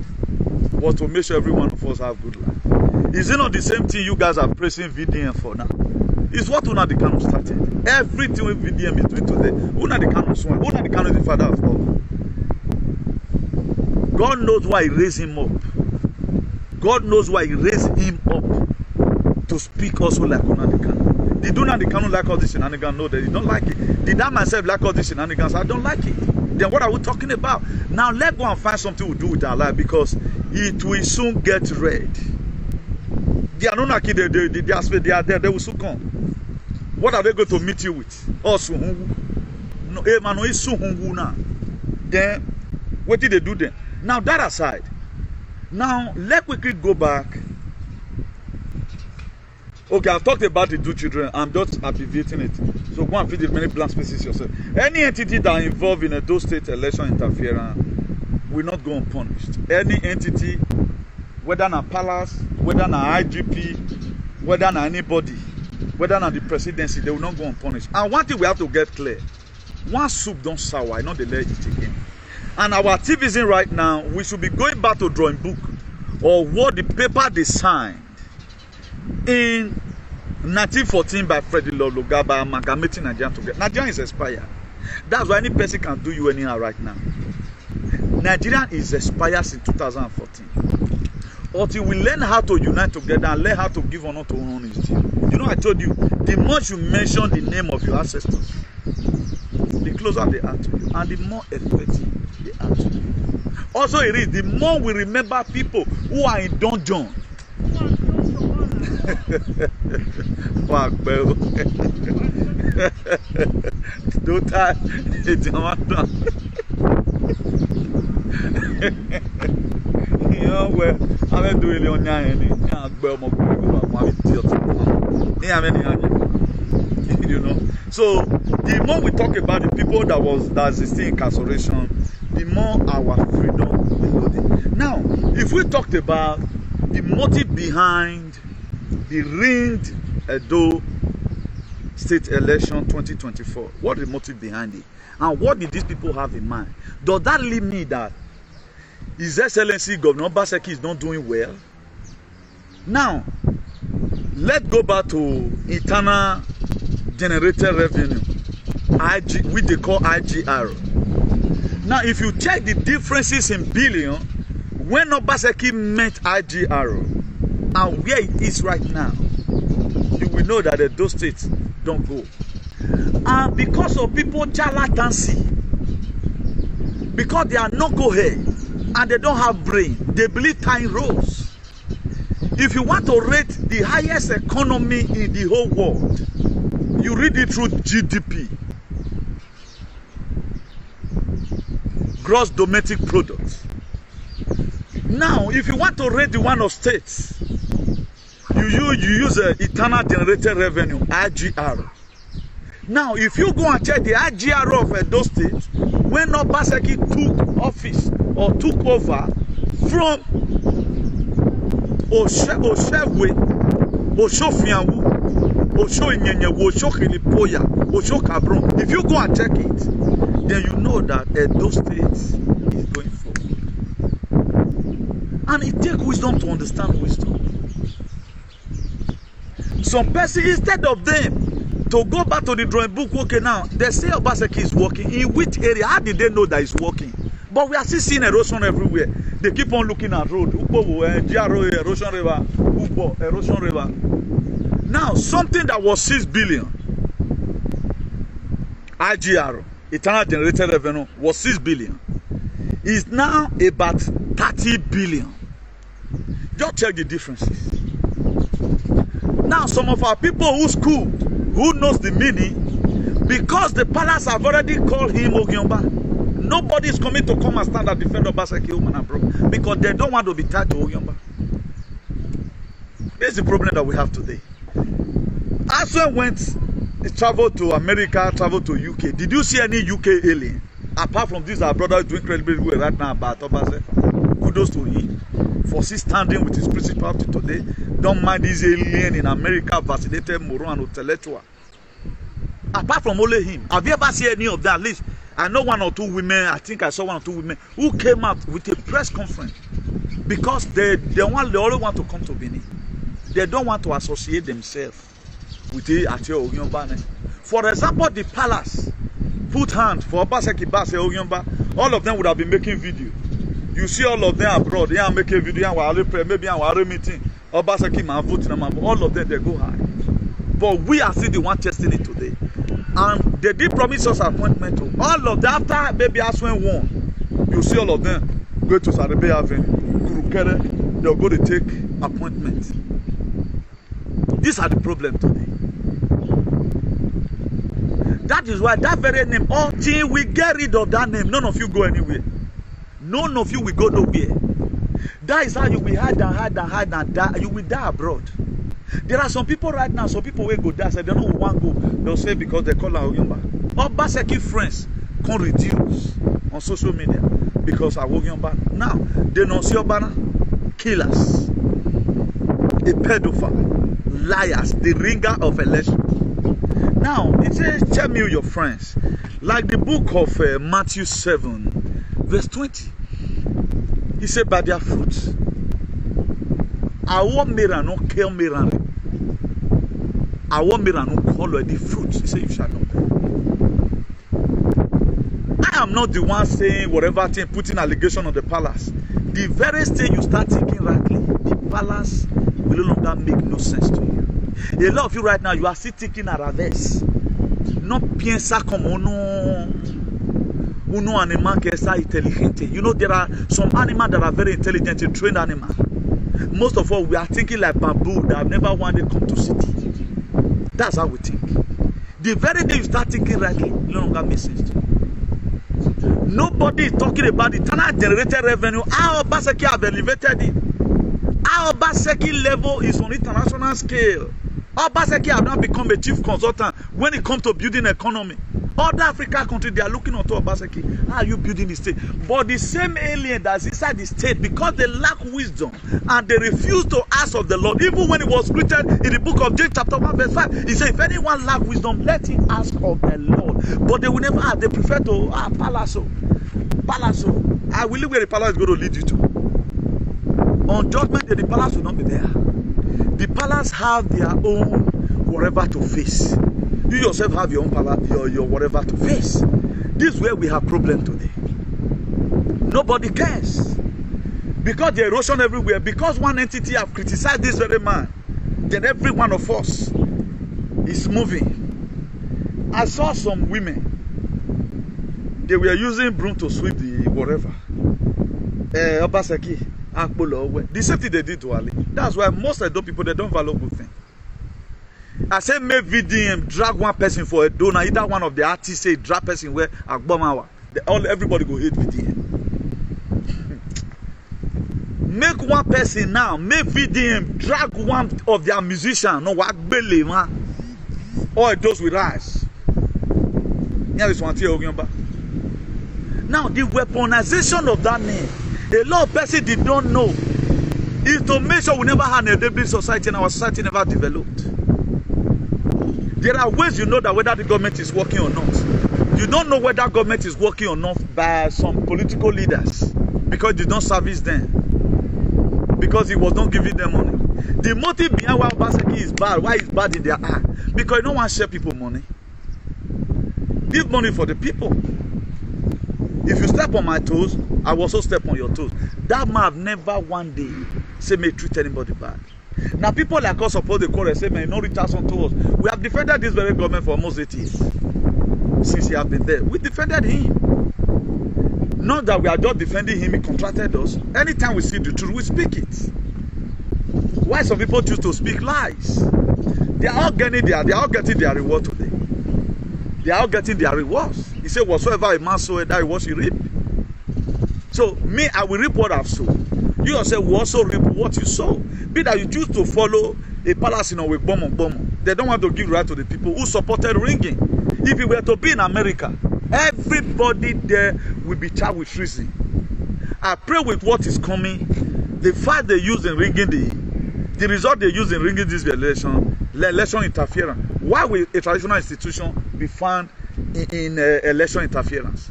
was to make sure every one of us have good life. Is it not the same thing you guys are praising VDM for now? It's what Nnamdi Kanu started. Everything with VDM is doing today. Nnamdi Kanu is the father of all. God knows why he raised him up. God knows why he raised him up to speak also like Nnamdi Kanu. Did Nnamdi Kanu like all this shenanigans? No, they don't like it. Did I myself like all this shenanigans? I don't like it. then what are we talking about? Now let's go and find something to do with our life, because it will soon get red. They are not they are there, they will soon come. What are they going to meet you with? Also, no, now. Then what did they do then? Now that aside, now let's quickly go back. Okay, I've talked about the two children. I'm just abbreviating it. So go and fill the many blank spaces yourself. Any entity that involved in a Edo State election interference will not go unpunished. Any entity, whether na palace, whether na IGP, whether na anybody, whether na the presidency, they will not go unpunished. And one thing we have to get clear: one soup don't sour, I know they let it again. And our activism right now, we should be going back to drawing book or what the paper they signed in 1914 by Freddie Lologa by amalgamating Nigeria together. Nigeria is expired. That's why any person can do you anyhow right now. Nigeria is expired since 2014. Until we learn how to unite together and learn how to give honor to honor is due. You know, I told you, the more you mention the name of your ancestors, the closer they are to you, and the more effective they are to you. Also, it is the more we remember people who are in dungeon. You know, so the more we talk about the people that's still incarceration, the more our freedom is loaded. Now, if we talked about the motive behind the ringed Edo State election 2024, what is the motive behind it? And what did these people have in mind? Does that really mean that His Excellency Governor Obaseki is not doing well? Now, let's go back to internal generated revenue, which they call IGR. Now, if you check the differences in billion, when Obaseki met IGR and where it is right now, you will know that the Edo States don't go. And because of people charlatancy, because they are not go ahead and they don't have brain, they believe time rolls. If you want to rate the highest economy in the whole world, you read it through GDP, gross domestic product. Now, if you want to rate the one of states, you use internal generated revenue, IGR. Now, if you go and check the IGR of Edo State, when Obaseki took office or took over from Oshewe, Oshofianwu, Oshoinyenyewu, Oshokilipoya, Oshokabron, if you go and check it, then you know that Edo State is going forward. And it takes wisdom to understand wisdom. Some person, instead of them to go back to the drawing book, okay, now they say Obaseki is working. In which area? How did they know that he's working? But we are still seeing erosion everywhere. They keep on looking at road. Erosion river. Erosion river. Now, something that was 6 billion, IGR, internal generated revenue, was 6 billion, is now about 30 billion. Just check the differences. Now, some of our people who school, who knows the meaning, because the palace have already called him Ogiomba. Nobody is coming to come and stand and defend Obaseki, woman and bro, because they don't want to be tied to Ogiomba. This is the problem that we have today. Aswen went, traveled to America, traveled to UK. Did you see any UK alien? Apart from this, our brother is doing incredibly well right now about Obaseki. Kudos to him for still standing with his principle up to today. Don't mind this alien in America, vaccinated, moron, and intellectual. Apart from only him, have you ever seen any of that list? I know one or two women, I think I saw one or two women who came out with a press conference because they only want to come to Benin. They don't want to associate themselves with the Atio Ogiomba. For example, the palace put hand for Obaseki Base Ogiomba. All of them would have been making video. You see all of them abroad, they are making video, and maybe a meeting. Obaseki man vote, all of them they go high. But we are still the one testing it today. And they did promise us appointment to all of them. After Baby Aswen won, you see all of them go to Sarabe Avenue, Kurukere, they'll go to take appointment. These are the problem today. That is why that very name, until we get rid of that name, none of you go anywhere. None of you will go nowhere. That is how you will hide and die. You will die abroad. There are some people right now, some people will go die, say they don't want to go. They'll say because they call her Oyomba. Obaseki friends can reduce on social media because I Oyomba. Now, they don't see Obana. Killers, a pedophile, liars, the ringer of election. Now, it says, tell me your friends. Like the book of Matthew 7, verse 20. He said, by their fruits. Our mirror no kill mirror. Our mirror no call the fruits. He said, you shall not. I am not the one saying whatever thing, putting allegation on the palace. The very thing you start thinking rightly, the palace will no longer make no sense to you. A lot of you right now, you are still thinking at reverse. No piensa como uno animal que está inteligente. You know, there are some animals that are very intelligent, trained animals. Most of all, we are thinking like bamboo that have never wanted to come to city. That's how we think. The very day you start thinking rightly, no longer makes sense to you. Nobody is talking about the internal generated revenue. How Obaseki have elevated it. How Obaseki level is on international scale. Obaseki have now become a chief consultant when it comes to building economy. Other African countries, they are looking onto Obaseki. How are you building the state? But the same alien that's inside the state, because they lack wisdom and they refuse to ask of the Lord. Even when it was written in the book of James chapter 1 verse 5, he said, if anyone lack wisdom, let him ask of the Lord. But they will never ask. They prefer to Palazzo. I will leave where the palace is going to lead you to. On judgment day, the palace will not be there. The palace have their own whatever to face. You yourself have your own palace, your whatever to face. This is where we have problem today. Nobody cares. Because the erosion everywhere, because one entity have criticized this very man, then every one of us is moving. I saw some women. They were using broom to sweep the whatever. Obaseki, Akpolo. The same thing they did to Ali. That's why most of the people, they don't value good things. I say make VDM drag one person for a donor. Either one of the artists say drag person where Agbomawa. Everybody go hate VDM. Make one person now. Make VDM drag one of their musicians. No Wagbele man. All those will rise. Yeah, this one here. Now the weaponization of that name, a lot of people did not know, is to make sure we never had a developed society and our society never developed. There are ways you know that whether the government is working or not. You don't know whether government is working or not by some political leaders because they don't service them. Because he was not giving them money. The motive behind why Obaseki is bad, why it's bad in their eye, because you don't want to share people money. Give money for the people. If you step on my toes, I will also step on your toes. That man have never one day say may treat anybody bad. Now people like us suppose they call and say, may not reach us unto us. We have defended this very government for almost 8 years. Since he has been there. We defended him. Not that we are just defending him, he contracted us. Anytime we see the truth, we speak it. Why some people choose to speak lies? They are all getting their reward today. They are all getting their rewards. He said, whatsoever a man soweth, that is what he reap. So, me, I will reap what I've sown. You yourself will also reap what you sow. Be that you choose to follow a palace in a way, bomb. They don't want to give right to the people who supported ringing. If it were to be in America, everybody there will be charged with treason. I pray with what is coming, the fact they use in ringing the result they use in ringing this election interference. Why will a traditional institution be found in election interference?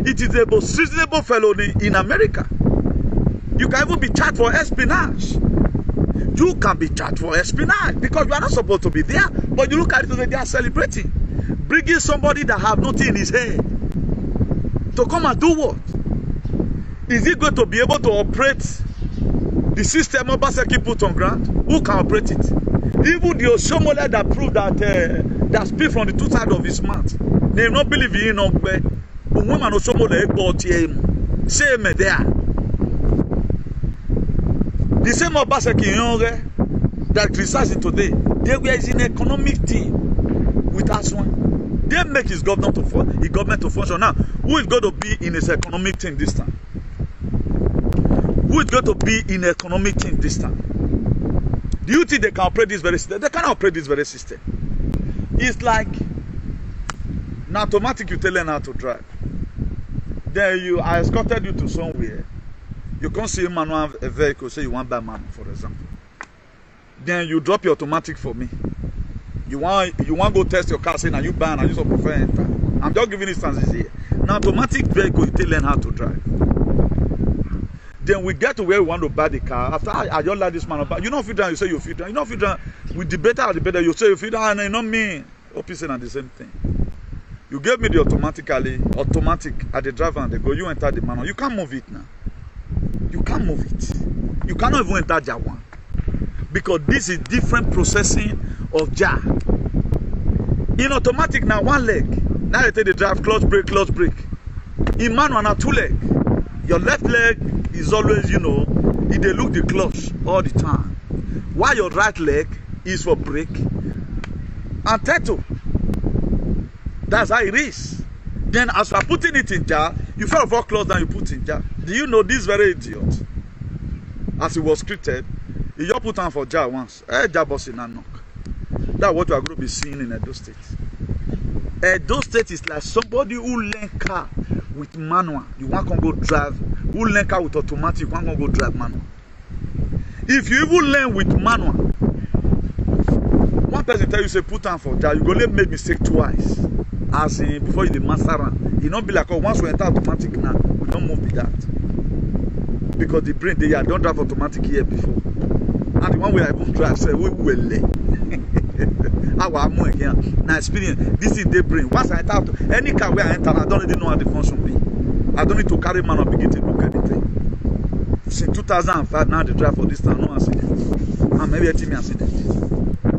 It is a most reasonable felony in America. You can even be charged for espionage. You can be charged for espionage because you are not supposed to be there. But you look at it today, they are celebrating. Bringing somebody that have nothing in his head to come and do what? Is he going to be able to operate the system Obaseki put on ground? Who can operate it? Even the Oshomole that proved that that speak from the two sides of his mouth, they not believe in no way. But woman Oshomole bought him. Say me there. The same Obaseki that criticizing today, they were in economic team with Aswan. They make his government to function. Now, who is going to be in his economic team this time? Who is going to be in economic team this time? Do you think they can operate this very system? They cannot operate this very system. It's like now automatic you tell them how to drive. Then I escorted you to somewhere. You can't see a manual vehicle, say you want buy manual, for example. Then you drop your automatic for me. You want go test your car, say now you buy and you prefer enter. I'm just giving instances here. Now automatic vehicle, you tell them how to drive. Then we get to where we want to buy the car. After I just like this man, you know if you down, you say you feel down. You know if you down, we debate or debate, you say you feel down, and you know me. Opposite and the same thing. You gave me the automatic at the driver and they go, you enter the manual. You can't move it now. You can't move it. You cannot even enter JAR 1. Because this is different processing of JAR. In automatic now, one leg. Now you take the drive, clutch brake. In manual now, two leg. Your left leg is always, they look the clutch all the time. While your right leg is for brake and throttle. That's how it is. Then as you are putting it in JAR, you first of all close down, you put in JAR. Do you know this very idiot? As it was scripted, he just put on for JAR once. JAR boss in a knock. That's what we are going to be seeing in Edo State. Edo State is like somebody who learn car with manual. You want to go drive. Who learn car with automatic, you want to go drive manual. If you even learn with manual, one person tell you say put on for JAR, you go let make mistake twice. As in before you the master run. You don't be like, oh, once we enter automatic now, we don't move with that. Because the brain they don't drive automatic here before. And the one way I even drive say we will learn. Our more again. Now experience this is the brain. Once I enter any car where I enter, I don't really know how the function be. I don't need to carry man or begin to look at anything. Since 2005 now they drive for this time, no accident. And maybe a team accident.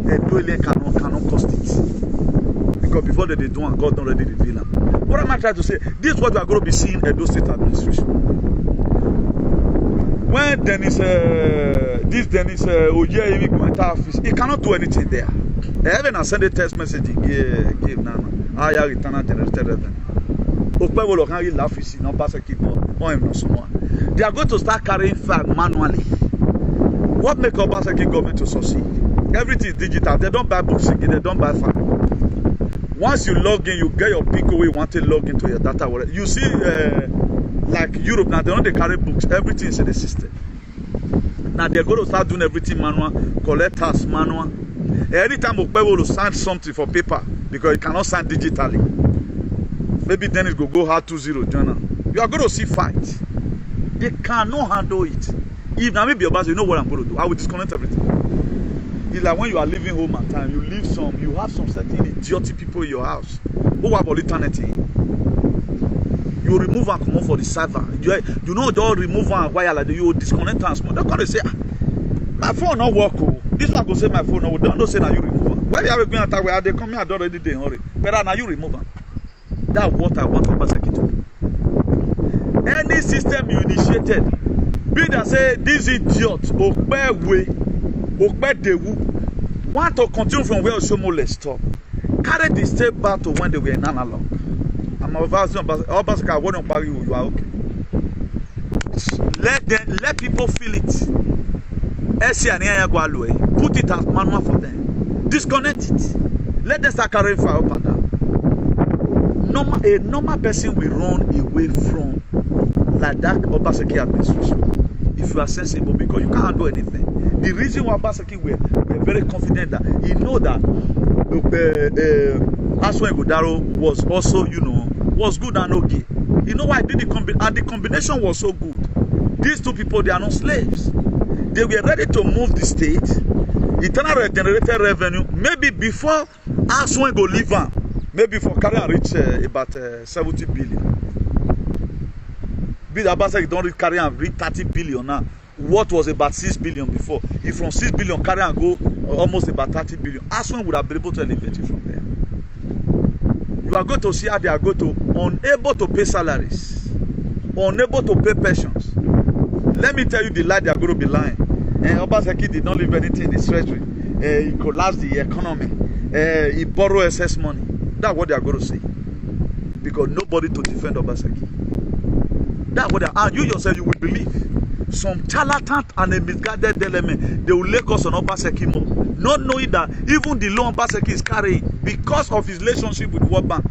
A dwelling cannot cost it. Because before they do and God don't already reveal them. What am I trying to say? This is what we are going to be seeing in Edo State administration. When Dennis Oye go enter office, he cannot do anything there. Even I send a text message he gave Nana. I return generated revenue. They are going to start carrying flag manually. What makes Obaseki government to succeed? Everything is digital. They don't buy books again. They don't buy file. Once you log in, you get your pick away. You want to log into your data. You see, like Europe now, they don't carry books. Everything is in the system. Now they're going to start doing everything manual, collect tax manual. Anytime Okpe will sign something for paper because you cannot sign digitally. Maybe then it will go hard 2-0 journal. You are going to see fight. They cannot handle it. If now maybe your boss, you know what I'm going to do. I will disconnect everything. It's like when you are leaving home at time, you have some certain idiotic people in your house who have all eternity. You remove and come on for the server. You know, just remove and wire like you disconnect and small. They're going to say, my phone not work. This one go say my phone no. Don't say now you remove them. Where you are going to where they come here, I don't already hurry. But now you remove them. That's what I want Obaseki to do. Any system you initiated, be that say this idiot Okpe Dewu want to continue from where Oshomole stop. Carry the state back to when they were in analog. I'm advising Obaseki, I want to buy you are okay. Let people feel it. Put it as manual for them. Disconnect it. Let them start carrying fire up and down. A normal person will run away from like that Obaseki administration if you are sensible, because you can't do anything. The reason why Obaseki were very confident that he know that Aswan Ighodaro was also, was good and okay. You know why I did the combination was so good. These two people, they are not slaves. They were ready to move the state. Internal generated revenue, maybe before Aswan go leave on, maybe for carry and reach about 70 billion. Be the Obaseki don't carry and reach 30 billion now. what was about 6 billion before. If from 6 billion carry and go almost about 30 billion, Aswan would have been able to elevate it from there. You are going to see how they are going to unable to pay salaries, unable to pay pensions. Let me tell you the lie they are going to be lying. Obaseki did not leave anything in his treasury. He collapsed the economy. He borrowed excess money. That's what they are going to say. Because nobody to defend Obaseki. That's what they are. And you yourself, you will believe. Some charlatan and a misguided element, they will lay us on Obaseki more. Not knowing that even the loan Obaseki is carrying, because of his relationship with World Bank,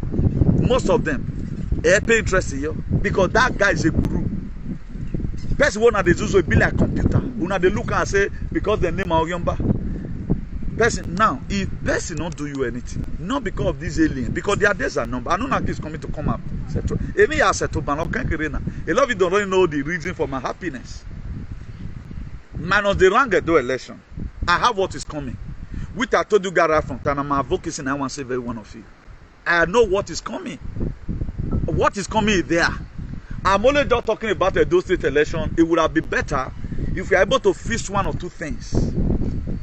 most of them pay interest here. Because that guy is a guru. Person one of the Zuzo be like computer. Una they look and say, because the name of Oyomba. Person now, if person not do you anything, not because of these aliens, because their days are numbered. I know that is coming to come up. A lot of you don't really know the reason for my happiness. Minus the Rangedo election, I have what is coming. Which I told you guys right from time, I'm advocating. I want to save every one of you. I know what is coming. What is coming is there. I'm only just talking about the Edo State election. It would have been better if we are able to fix one or two things.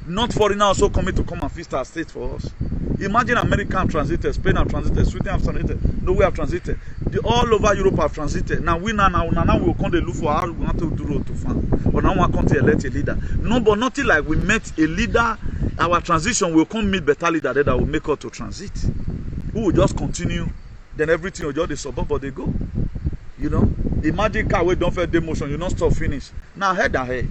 Not foreigners also coming to come and feast our state for us. Imagine America have transited, Spain have transited, Sweden have transited, Norway have transited. All over Europe have transited. Now we will come to look for how we want to do to farm. But now we want to elect a leader. No, but nothing like we met a leader. Our transition will come meet better leader that will make us to transit. Who will just continue, then everything will just the suburb, but they go. You know, imagine car we don't feel demotion, you don't stop finish. Now head ahead.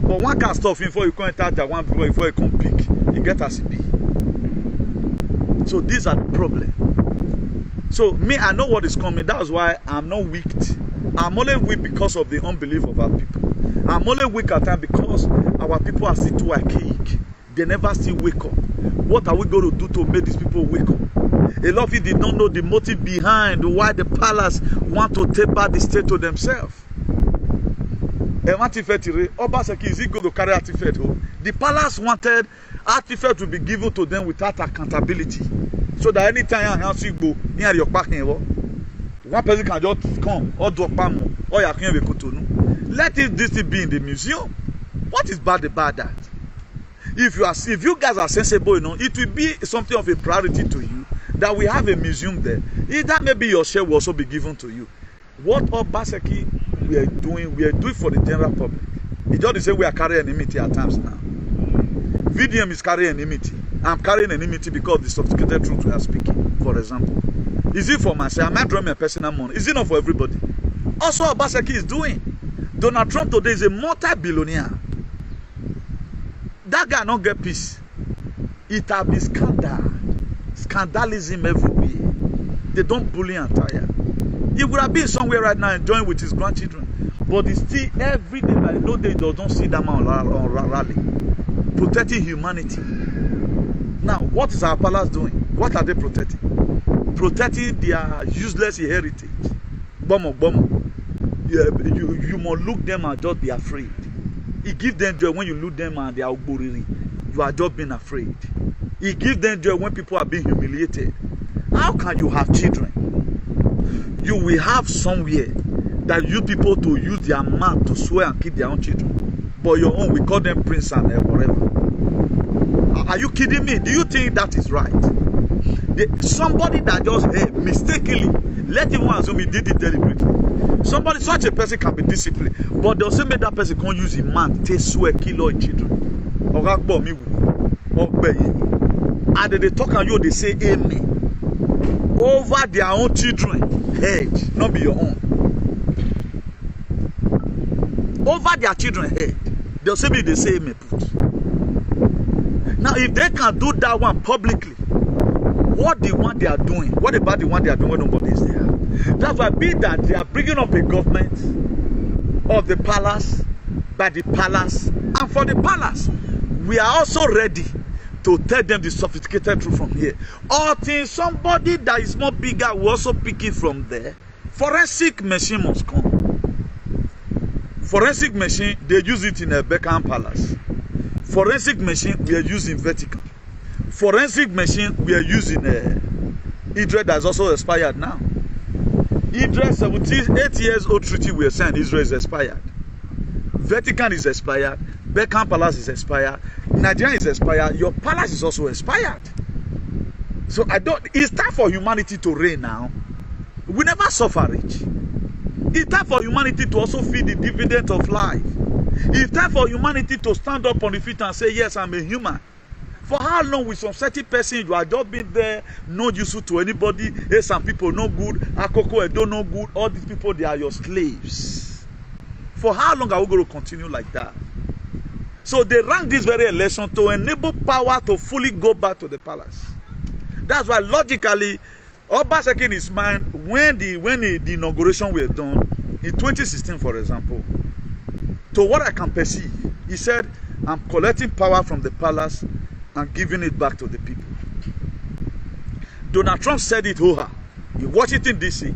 But one can stop before you can't touch that one before you can pick. You get as it be. So these are the problem. So me, I know what is coming. That's why I'm not weak. I'm only weak because of the unbelief of our people. I'm only weak at times because our people are still too archaic. They never still wake up. What are we going to do to make these people wake up? A lot of you did not know the motive behind why the palace want to take back the state to themselves. Obaseki, is he going to carry artifact home? The palace wanted artifact to be given to them without accountability. So that anytime you go, near your parking, one person can just come or drop palm or you can let this be in the museum. What is bad about that? If you guys are sensible, you know, it will be something of a priority to you that we have a museum there. That maybe your share will also be given to you. What Obaseki we are doing for the general public. It's just the same we are carrying enmity at times now. VDM is carrying enmity. I'm carrying enmity because of the sophisticated truth we are speaking, for example. Is it for myself? Am I drawing my personal money? Is it not for everybody? Also, Obaseki is doing. Donald Trump today is a multi-billionaire. That guy not get peace. It has been scandal. Scandalism everywhere. They don't bully and tire. He would have been somewhere right now enjoying with his grandchildren. But it's still every day, I know they don't see that man on rally. Protecting humanity. Now, what is our palace doing? What are they protecting? Protecting their useless heritage. Bomo. You must look them and just be afraid. It gives them joy when you look them and they are ogboriri. You are just being afraid. It gives them joy when people are being humiliated. How can you have children? You will have somewhere that you people to use their mouth to swear and keep their own children. But your own, we call them prince and whatever. Are you kidding me? Do you think that is right? Somebody that just mistakenly, let him assume he did it deliberately. Such a person can be disciplined, but they'll say make that person can't use his man to swear, kill all children. And they talk and you, they say amen. Over their own children head, not be your own. Over their children head, they'll say me, they say amen. Now if they can do that one publicly, what the one they are doing, what about the one they are doing when nobody is there? That's why be that they are bringing up a government of the palace, by the palace, and for the palace. We are also ready to tell them the sophisticated truth from here. Or till somebody that is more bigger will also pick it from there. Forensic machine must come. Forensic machine, they use it in a Beckham Palace. Forensic machine, we are using Vatican. Forensic machine, we are using Israel that is also expired now. Israel 78 years old treaty we are saying Israel is expired. Vatican is expired. Beckham Palace is expired. Nigeria is expired. Your palace is also expired. So it's time for humanity to reign now. We never suffer rich. It's time for humanity to also feed the dividend of life. It's time for humanity to stand up on the feet and say, yes, I'm a human. For how long with some certain person you are just been there, no useful to anybody? Hey, some people no good, Akoko Edo no good. All these people, they are your slaves. For how long are we going to continue like that? So they ran this very election to enable power to fully go back to the palace. That's why logically, Obaseki in his mind, when the inauguration were done in 2016, for example, to what I can perceive, he said, I'm collecting power from the palace and giving it back to the people. Donald Trump said it in Washington DC.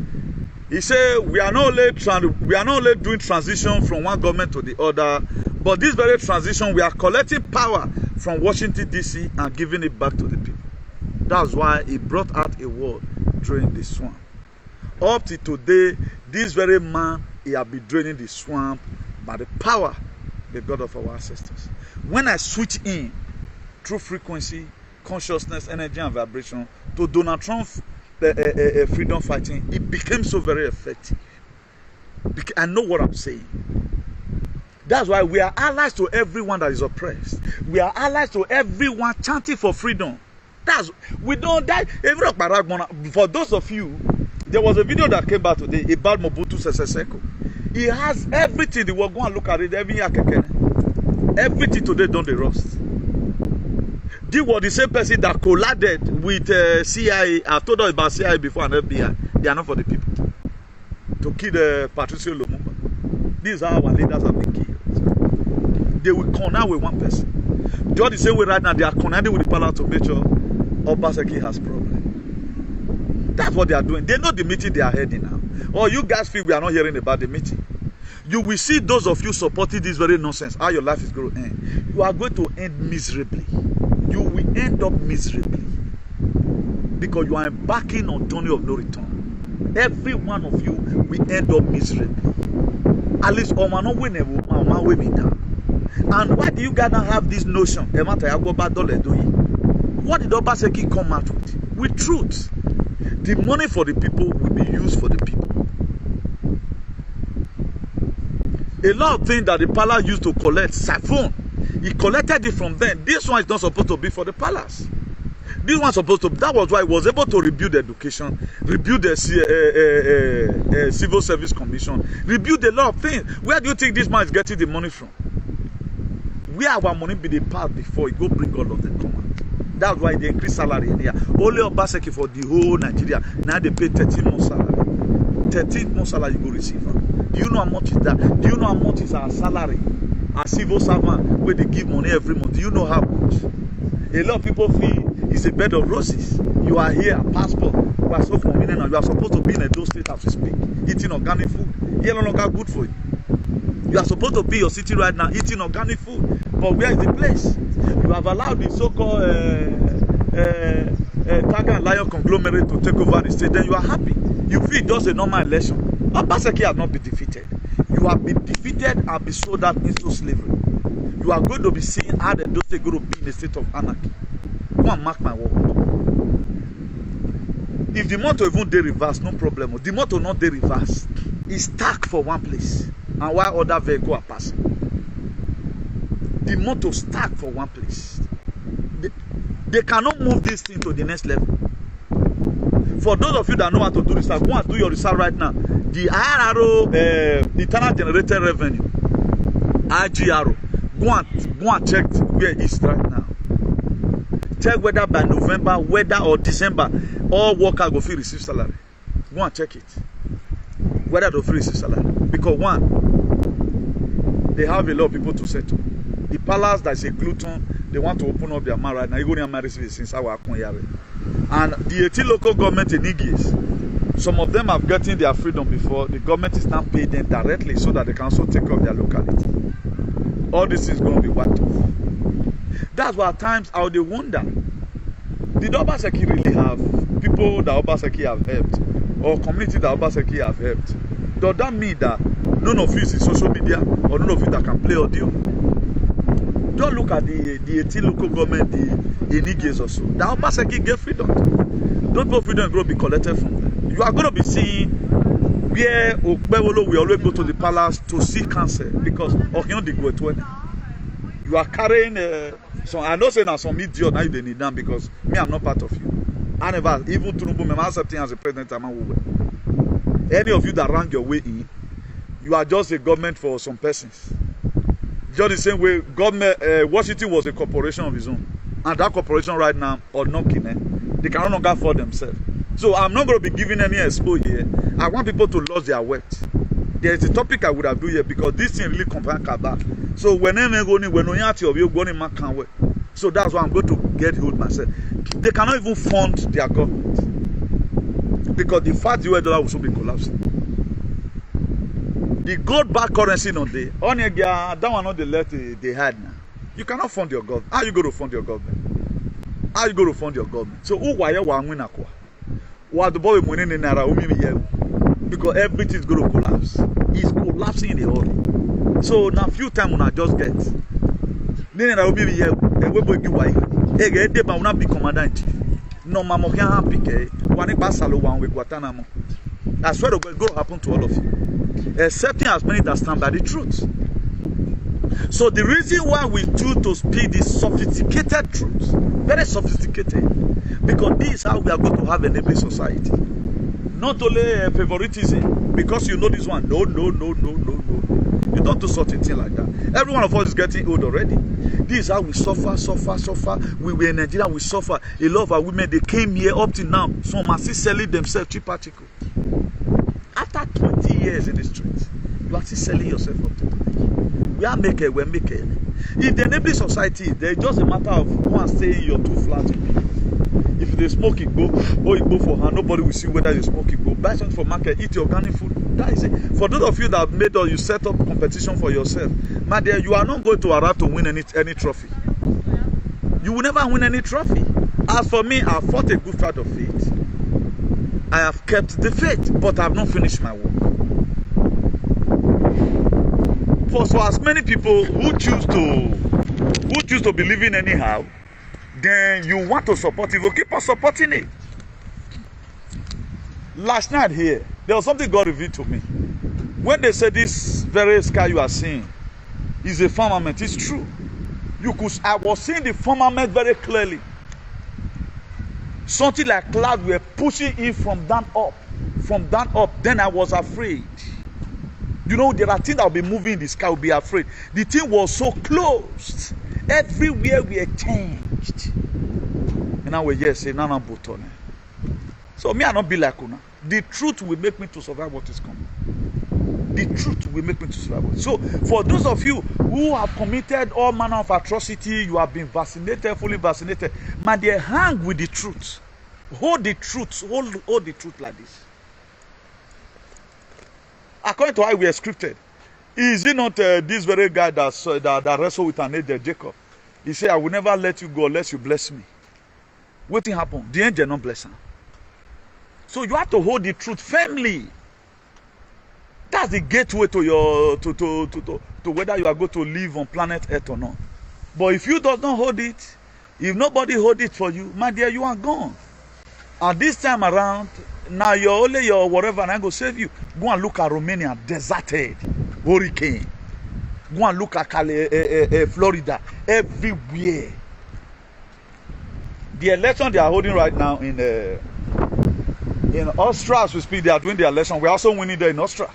He said we are not only doing transition from one government to the other, but this very transition we are collecting power from Washington DC and giving it back to the people. That's why he brought out a word during the swamp. Up to today, this very man, he has been draining the swamp by the power, the God of our ancestors. When I switch in through frequency, consciousness, energy, and vibration to Donald Trump's freedom fighting, it became so very effective. I know what I'm saying. That's why we are allies to everyone that is oppressed. We are allies to everyone chanting for freedom. We don't die. For those of you, there was a video that came out today about Mobutu Sese Seko. He has everything. They will go and look at it every year. Everything today done the rust. This was the same person that collided with CIA. I've told us about CIA before and FBI. They are not for the people. To kill Patricio Lumumba. These are our leaders have been killed. They will connect with one person. Just the same way right now, they are connecting with the palace to make sure Obaseki has problem. That's what they are doing. They know the meeting they are heading now. Or you guys feel we are not hearing about the meeting. You will see those of you supporting this very nonsense, how your life is going to end. You are going to end miserably. You will end up miserably. Because you are embarking on a journey of no return. Every one of you will end up miserably. At least, and why do you guys not have this notion? What did Obaseki come out with? With truth. The money for the people will be used for the people. A lot of things that the palace used to collect, siphon, he collected it from them. This one is not supposed to be for the palace. This one is supposed to. That was why he was able to rebuild education, rebuild the civil service commission, rebuild a lot of things. Where do you think this man is getting the money from? Where our money be the part before he go bring all of them come out. That's why they increase salary in here. Only Obaseki for the whole Nigeria. Now they pay 13 more salary. 13 more salary you go receive. Do you know how much is that? Do you know how much is our salary? Our civil servant where they give money every month. Do you know how much? A lot of people feel it's a bed of roses. You are here, passport. You are so convenient and you are supposed to be in a those state as we speak. Eating organic food. Here no longer good for you. You are supposed to be your city right now eating organic food. But where is the place? You have allowed the so-called Tiger and Lion conglomerate to take over the state. Then you are happy. You feel just a normal election. Obaseki has not been defeated. You have been defeated and been sold out into slavery. You are going to be seeing how the state going to be in a state of anarchy. Go and mark my word. If the motor even dey reverse, no problem. The motor not dey reverse. It's stuck for one place. And while other vehicles are passing. The motor stuck for one place. They cannot move this thing to the next level. For those of you that know how to do research, go and do your research right now. The IRRO, internal generated revenue, IGRO, go and check where it is right now. Check whether by November, whether or December, all workers go feel receive salary. Go and check it. Whether they feel receive salary. Because one, they have a lot of people to settle. The palace that is a glutton, they want to open up their mouth right now. You go near marriage since our and the 18 local government in Igis, some of them have gotten their freedom before. The government is now paying them directly so that they can also take up their locality. All this is going to be wiped off. That's why at times I would wonder, did Obaseki really have people that Obaseki have helped, or community that Obaseki have helped? Does that mean that None of you is in social media, or none of you that can play audio. Don't look at the 18 local government, the Eniges or so. The Obaseki get freedom. Don't go freedom going to be collected from them. You are going to be seeing where Okpebolo will always go to the palace to see counsel because Okion de Gwetwe. You are carrying some. I know saying some idiot now you need them because me I'm not part of you. I never even Tinubu me accepting as a president. Any of you that rank your way in, you are just a government for some persons. Just the same way, government Washington was a corporation of his own, and that corporation right now or knocking, they can no longer afford themselves. So I'm not going to be giving any expo here. I want people to lose their weight. There is a topic I would have do here because this thing really compares Kaba. So whenever go ni when you go in Makanwe, so that's why I'm going to get hold myself. They cannot even fund their government because the fact the US dollar will soon be collapsing. The gold back currency on the only that one not the let they had now. You cannot fund your government. How you going to fund your government? How you going to fund your government? So who why you want win akwa? What the boy winning in Naira because everything is going to collapse. It's collapsing in the hole. So now few times when I just get Naira umi here, we boy give why. Hey, get the man will not be commander in chief. No mama can happy ke. One basalo one with Guantanamo. I swear to God, go happen to all of you. Accepting as many that stand by the truth. So the reason why we choose to speak this sophisticated truth, very sophisticated, because this is how we are going to have a neighborly society. Not only favoritism, because you know this one. No. You don't do such a thing like that. Every one of us is getting old already. This is how we suffer. We were in Nigeria, we suffer. A lot of our women, they came here up to now. Some are still selling themselves cheap articles. After 20 years in the streets, you are still selling yourself up to today. We are making, we're making. In the neighborly society, there's just a matter of one staying your 2 flats. If they smoke it, go, or it go for her, nobody will see whether you smoke it, go. Buy something from market, eat your organic food. That is it. For those of you that made or you set up competition for yourself, my dear, you are not going to arrive to win any trophy. You will never win any trophy. As for me, I fought a good fight of faith. I have kept the faith, but I have not finished my work. So as many people who choose to believe in anyhow, then you want to support it, you keep on supporting it. Last night here, there was something God revealed to me. When they said this very sky you are seeing is a firmament, it's true. I was seeing the firmament very clearly. Something like clouds were pushing in from down up. Then I was afraid. You know, there are things that will be moving in the sky, will be afraid. The thing was so closed. Everywhere we are changed. And now we're here saying, no, button. So me, I not be like Una. The truth will make me to survive what is coming. The truth will make me to survive. So for those of you who have committed all manner of atrocity, you have been vaccinated, fully vaccinated, man, they hang with the truth. Hold the truth. Hold the truth like this. According to how we are scripted, is it not this very guy that wrestled with an angel, Jacob? He said, I will never let you go unless you bless me. What thing happened? The angel not bless him. So you have to hold the truth firmly. That's the gateway to your to whether you are going to live on planet Earth or not. But if you do not hold it, if nobody hold it for you, my dear, you are gone. And this time around, now only your whatever, and I go save you. Go and look at Romania, deserted, hurricane. Go and look at Florida, everywhere. The election they are holding right now in Austria, as we speak, they are doing the election. We are also winning there in Austria.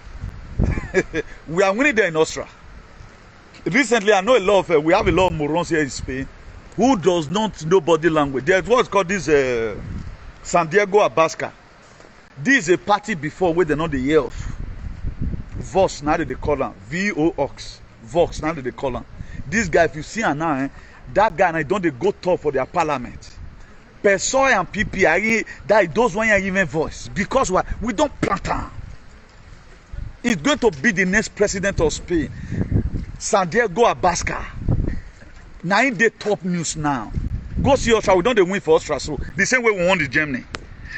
We are winning there in Austria. Recently, I know a lot of we have a lot of morons here in Spain who does not know body language. There's what's called this Santiago Abascal. This is a party before where they know the year of Vox. Now they call him Vox. Vox. Now they call him. This guy, if you see him now, that guy, now don't they go talk for their parliament. PSOE and PP, that those one even voice because what we don't plant him. He's going to be the next president of Spain. Santiago Abascal. Now in the top news now. Go see Austria. We don't win for Austria. So the same way we won the Germany.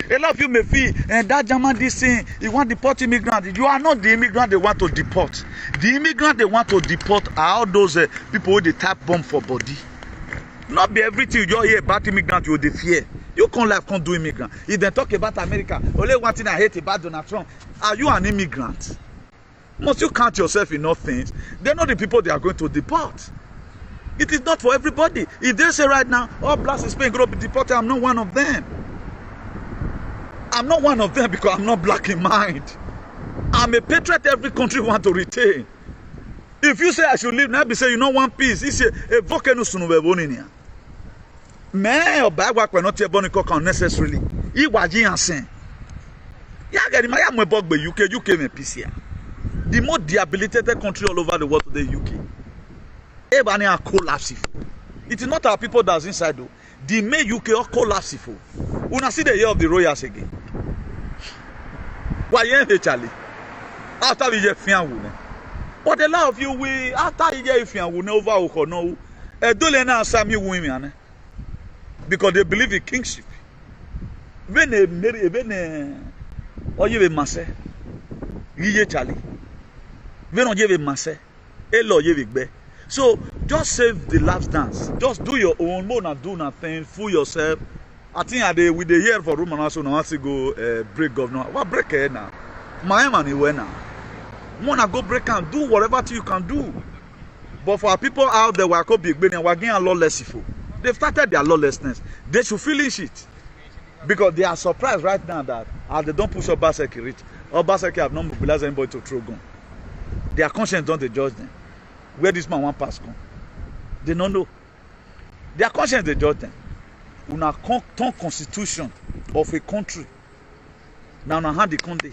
A lot of you may feel, and that German this thing, he want to deport immigrants. You are not the immigrant they want to deport. The immigrant they want to deport are all those people with the type bomb for body. Not be everything you just hear about immigrants you dey fear. You can't do immigrant. If they talk about America, only one thing I hate about Donald Trump. Are you an immigrant? Must you count yourself in enough things? They're not the people they are going to deport. It is not for everybody. If they say right now, all blacks in Spain going to be deported, I'm not one of them. I'm not one of them because I'm not black in mind. I'm a patriot every country want to retain. If you say I should leave, now be say you know one piece. It's a volcano sunuwe man or bag work not your bonny cock unnecessarily. He was saying, yeah, get my am bug by UK me PC. The most debilitated country all over the world today, UK. Everybody are collapsive. It is not our people that's inside though. The main UK are collapsive. Una see the year of the royals again. Why you Charlie? After we get fian. But a lot of you we after you get fian will over or no. Don't now Sammy women because they believe in kingship. When they marry, or you be masse, you Charlie. When you be masse, hello you be. So just save the last dance. Just do your own, more than do nothing. Fool yourself. I think with the year for Roman also now to go break governor. What break here now? My money where now? Wanna go break and do whatever you can do. But for our people out there, we're getting a lawless. They've started their lawlessness. They should finish it. Because they are surprised right now that as they don't push Obaseki, Obaseki have not mobilized anybody to throw gun. Their conscience don't judge them. Where this man want pass gun? They don't know. Their conscience they judge them. Una turn constitution of a country. Now hand the country.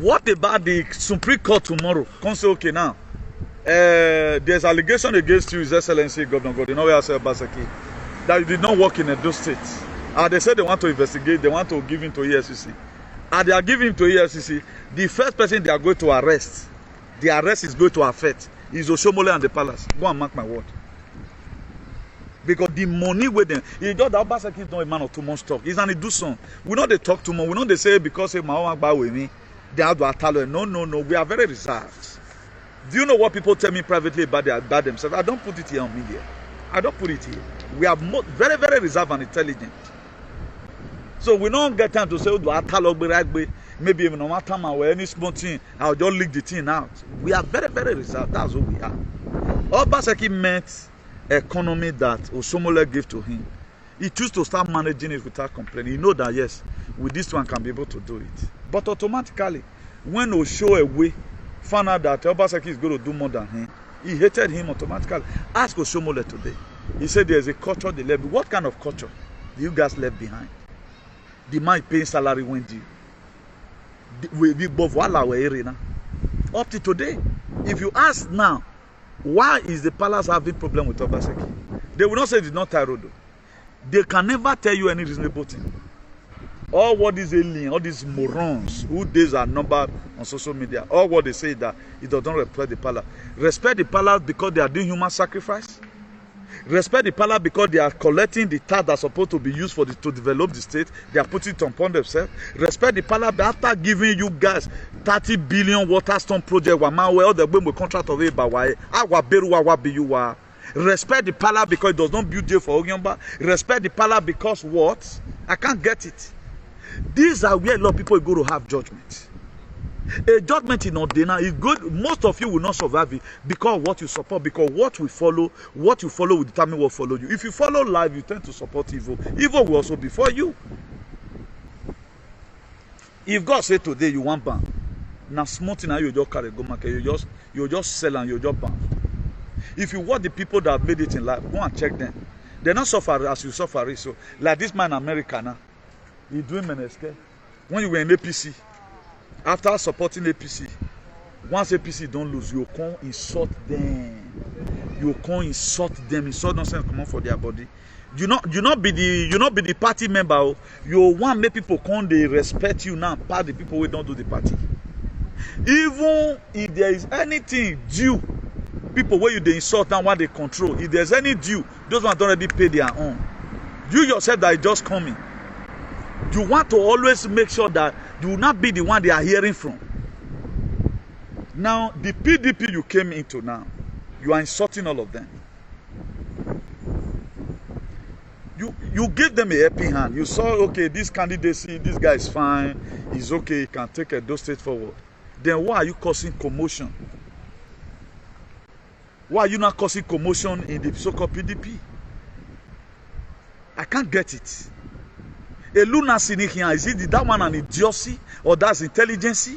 What about the Supreme Court tomorrow? Come say okay now. There's allegation against you, His Excellency Governor Gordon Obaseki, that you did not work in Edo State. They said they want to investigate, they want to give him to EFCC. They are giving him to EFCC. The first person they are going to arrest, the arrest is going to affect is Oshomole and the palace. Go and mark my word. Because the money with them, he just that Obaseki is not a man of too much talk. He's an Eduson. We know they talk too much. We know they say because my own back with me, they have to tell no. We are very reserved. Do you know what people tell me privately about themselves? I don't put it here on media. I don't put it here. We are very, very reserved and intelligent. So we don't get time to say, maybe no matter where any small thing, I'll just leak the thing out. We are very, very reserved. That's who we are. Obaseki met economy that Osomole gave to him. He chose to start managing it without complaining. He know that yes, with this one can be able to do it. But automatically, when Osho away found out that Obaseki is going to do more than him, he hated him automatically. Ask Osomole today. He said there's a culture they left. What kind of culture do you guys left behind? The man paying salary when due. Up to today, if you ask now, why is the palace having problem with Obaseki? They will not say it's not Tyrodo. They can never tell you any reasonable thing. All what is alien, all these morons who days are numbered on social media, all what they say is that it does not respect the palace. Respect the palace because they are doing human sacrifice. Respect the palace because they are collecting the tax that's supposed to be used for to develop the state. They are putting it upon themselves. Respect the palace after giving you guys 30 billion Waterstone project. All the way contract of it. Respect the palace because it does not build jail for Ogyamba. Respect the palace because what? I can't get it. These are where a lot of people go to have judgment. A judgment in Ordina is good. Most of you will not survive it because of what you support, because what you follow will determine what follow you. If you follow life, you tend to support evil. Evil will also be for you. If God say today you want ban, now small thing you just carry go market, you just sell and you just ban. If you watch the people that have made it in life, go and check them. They not suffer as you suffer. So like this man in America now, he doing Meneske. When you were in APC, after supporting APC, once APC don't lose, you can't insult them. You can't insult them. Insult nonsense come on for their body. You not be the party member. You want make people come they respect you now. Part the people who don't do the party. Even if there is anything due, people where you they insult and what they control. If there's any due, those ones don't already pay their own. You yourself that is just coming. You want to always make sure that you will not be the one they are hearing from. Now, the PDP you came into now, you are insulting all of them. You give them a helping hand. You saw, okay, this candidacy, this guy is fine, he's okay, he can take Edo State forward. Then why are you causing commotion? Why are you not causing commotion in the so-called PDP? I can't get it. A lunacy here, is it that one an idiocy or that's intelligence?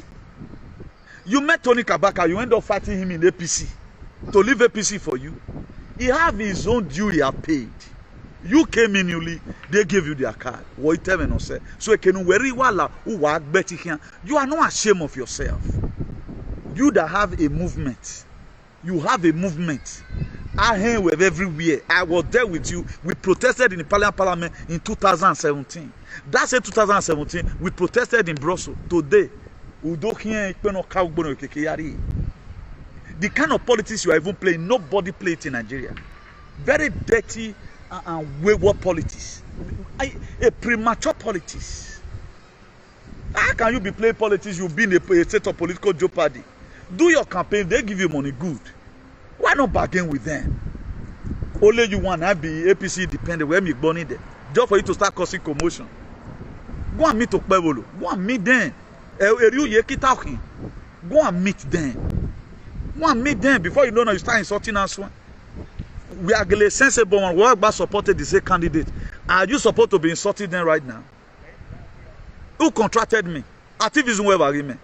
You met Tony Kabaka, you end up fighting him in APC to leave APC for you. He have his own due he have paid. You came in newly, they gave you their card. What you no say? So can very well you are not ashamed of yourself. You that have a movement. You have a movement. I hear with everywhere. I was there with you. We protested in the parliament in 2017. That's in 2017. We protested in Brussels. Today, the kind of politics you are even playing, nobody plays it in Nigeria. Very dirty and wayward politics. A premature politics. How can you be playing politics? You've been a state of political jeopardy. Do your campaign, they give you money good. Why not bargain with them? Only you want to be APC dependent, where me born in there. Just for you to start causing commotion. Go and meet Okpebolo. Go and meet them. Go and meet them. Go and meet them before you know you start insulting us. We are sensible and we are supported the same candidate. Are you supposed to be insulting them right now? Who contracted me? Activism web agreement.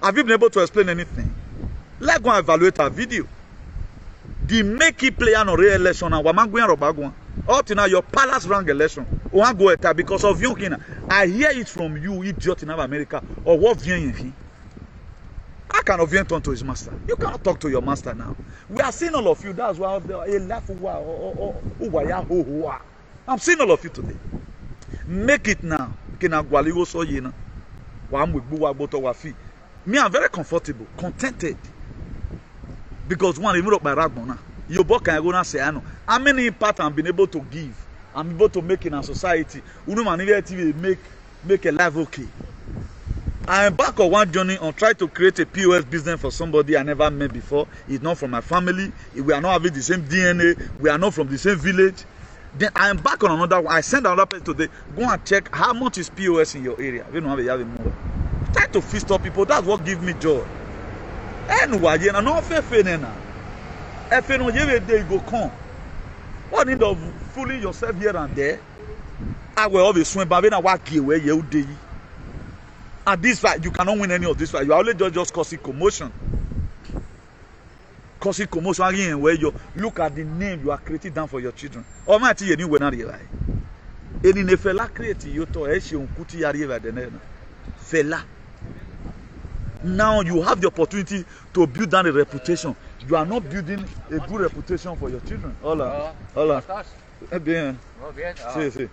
Have you been able to explain anything? Let's go and evaluate our video. The make it player no real election and Wamangwe and Robagwan. Up to now, your palace rank election. One go at because of you. I hear it from you, idiot in America, or what vien. How can Ovien turn to his master? You cannot talk to your master now. We are seeing all of you. That's why I'm seeing all of you today. Make it now. Me, I'm very comfortable, contented. Because one, even up my ragbona. Your book can go and say, I know. How many impact I'm been able to give? I'm able to make in our society. Make a life okay. I am back on one journey on trying to create a POS business for somebody I never met before. It's not from my family. We are not having the same DNA. We are not from the same village. Then I am back on another one. I send another person today. Go and check how much is POS in your area. We don't have a more. Try to feast up people. That's what gives me joy. Anyway, you know, no fair now. If you know, you go come. What need of fooling yourself here and there? I will always swim, but when I walk here, where you day. And this fight, you cannot win any of this fight. You are only just causing commotion. Causing commotion again where you look at the name you are creating down for your children. Or might you anywhere not realize. Any nefela create you to Eshion Kuti Ariva the Fela. Now you have the opportunity to build down a reputation. You are not building a good reputation for your children. Hola. Hola. Bien. Sí.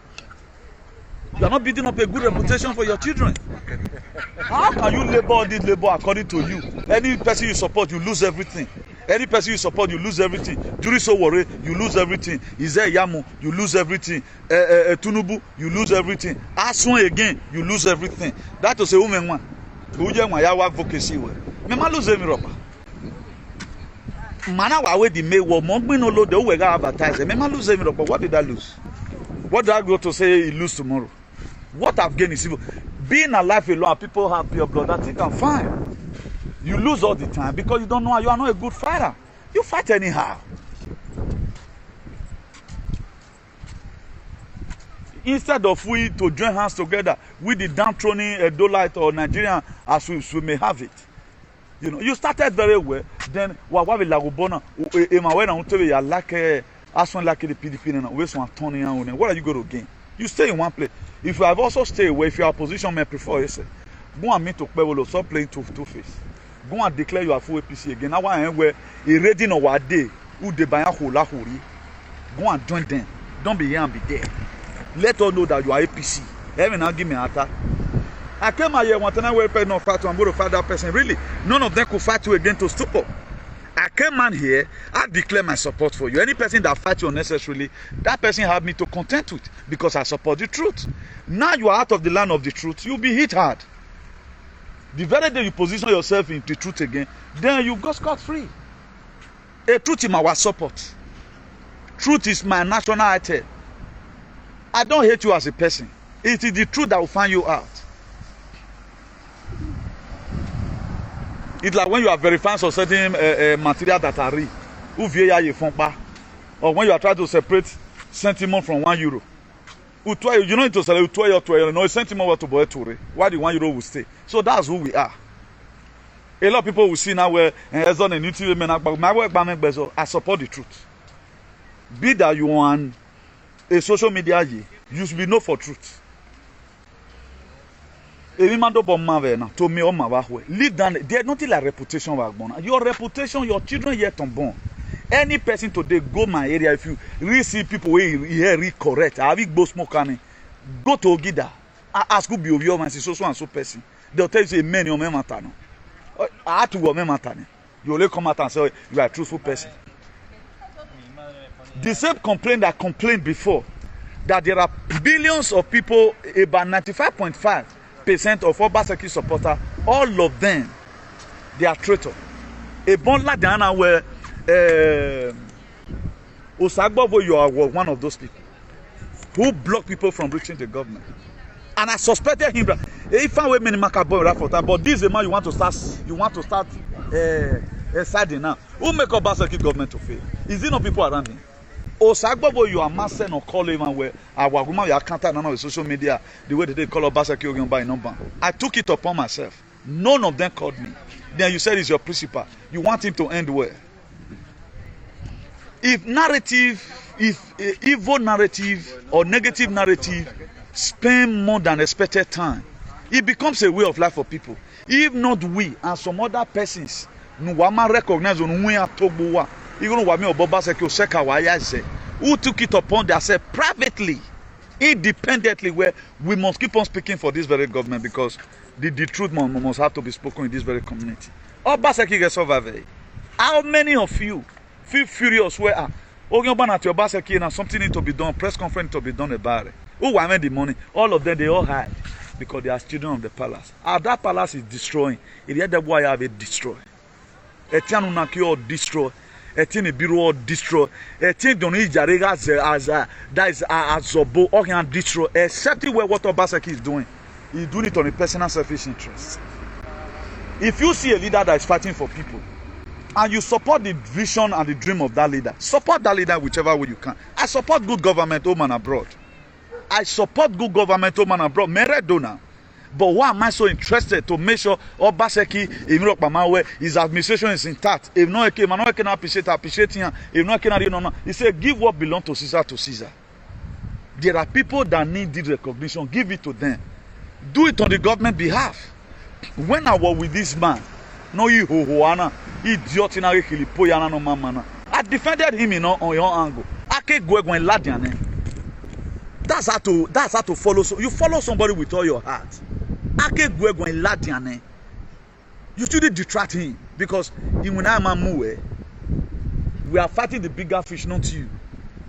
You are not building up a good reputation for your children. How can you labor all this labor according to you? Any person you support, you lose everything. Any person you support, you lose everything. Juri Sowore, you lose everything. Ize Yamu, you lose everything. Tunubu, you lose everything. Aswan again, you lose everything. That is a woman one. Uje mwa ya work vocacy we. Me ma lose me ropa. Mana wa we the may wo mo gbe no lo de we ga advertise. Me ma lose me ropa. What did I lose? What did I go to say he lose tomorrow? What I've gained is evil. Being alive alone, people have pure blood. I think I'm fine. You lose all the time because you don't know you are not a good fighter. You fight anyhow. Instead of we to join hands together with the downtrodden Edolite or Nigerian as we may have it. You know, you started very well. Then what we lagubona like as one like the PDP and waste one turning on. What are you going to gain? You stay in one place. If you have also stayed away, if your opposition may prefer, you say, go and meet Okpebolo, stop playing two-face. Go and declare you are full APC again. Now I am where a reading of our day, who they buy a hula. Go and join them. Don't be here and be there. Let us know that you are APC. Even now give me an attack. I came out here, want to know where person not fight, I'm going to fight that person. Really, none of them could fight you again to stupor. I came on here, I declare my support for you. Any person that fights you unnecessarily, that person have me to content with because I support the truth. Now you are out of the land of the truth, you'll be hit hard. The very day you position yourself in the truth again, then you go scot-free. A truth is my support. Truth is my national item. I don't hate you as a person. It is the truth that will find you out. It's like when you are verifying some certain material that are real. Or when you are trying to separate sentiment from €1. You don't need to sell it to no sentiment to buy to why the €1 will stay. So that's who we are. A lot of people will see now where I support the truth. Be that you on a social media, you should be known for truth. Leave down. There's nothing like reputation. Your reputation, your children yet unborn. Any person today go my area, if you really see people here correct, I go smoke and go to Ogida. Ask who be of your man, so and so person. They'll tell you say men your matano. I have to go matano. You only come out and say you are a truthful person. The same complaint that complained before that there are billions of people, about 95.5% of Obaseki supporters, all of them, they are traitors. A bond like Diana where Osagbovo, you are one of those people who block people from reaching the government. And I suspected him that if I were many Macabo, but this is a man you want to start siding now. Who make Obaseki government to fail? Is it not people around him? Osagbovo, you are master or call him where our woman you can't none of the social media the way that they call Obaseki by number. I took it upon myself. None of them called me. Then you said it's your principal. You want him to end where? If evil narrative or negative narrative spend more than expected time, it becomes a way of life for people. If not we and some other persons, no one recognize on we are Togowa. Even what me Obaseki Oseka why say who took it upon themselves privately, independently, where we must keep on speaking for this very government because the truth must have to be spoken in this very community. Obaseki gets survived. How many of you feel furious where Obaseki and something need to be done, press conference to be done about it? Who wanted the money? All of them, they all hide because they are children of the palace. And that palace is destroying. It is the boy have it destroyed. Etienne Unaki destroy. Etienne Biro destroy. Etienne Doni Jarega as that is Zobo or can destroy. Except where what Obaseki is doing. He's doing it on a personal selfish interest. If you see a leader that is fighting for people, and you support the vision and the dream of that leader, support that leader whichever way you can. I support good government home and abroad. I support good government home and abroad. Meredona. But why am I so interested to make sure Obaseki, his administration is intact? If no, I can appreciate him. If no, I can, he said, give what belongs to Caesar to Caesar. There are people that need this recognition. Give it to them. Do it on the government behalf. When I was with this man, no you hoana, idiot in a kilipoyana no mama. I defended him on your angle. I can't go when ladiane. That's how to follow. You follow somebody with all your heart. I can't go when ladiane. You shouldn't detract him because we are fighting the bigger fish, not you.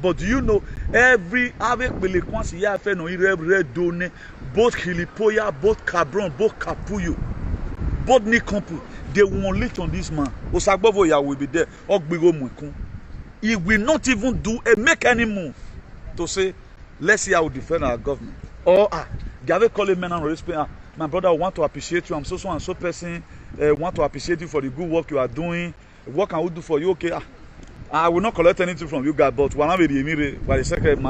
But do you know every both Hilipoya, both Cabron, both Kapuyo, both Nikompu, they won't lift on this man. Osagbovo will be there. He will not even make any move to say, let's see how we defend our government. Or they have called men and respect. My brother, I want to appreciate you. I'm so and so person. Want to appreciate you for the good work you are doing. What can we do for you? Okay. I will not collect anything from you guys, but when I be the second,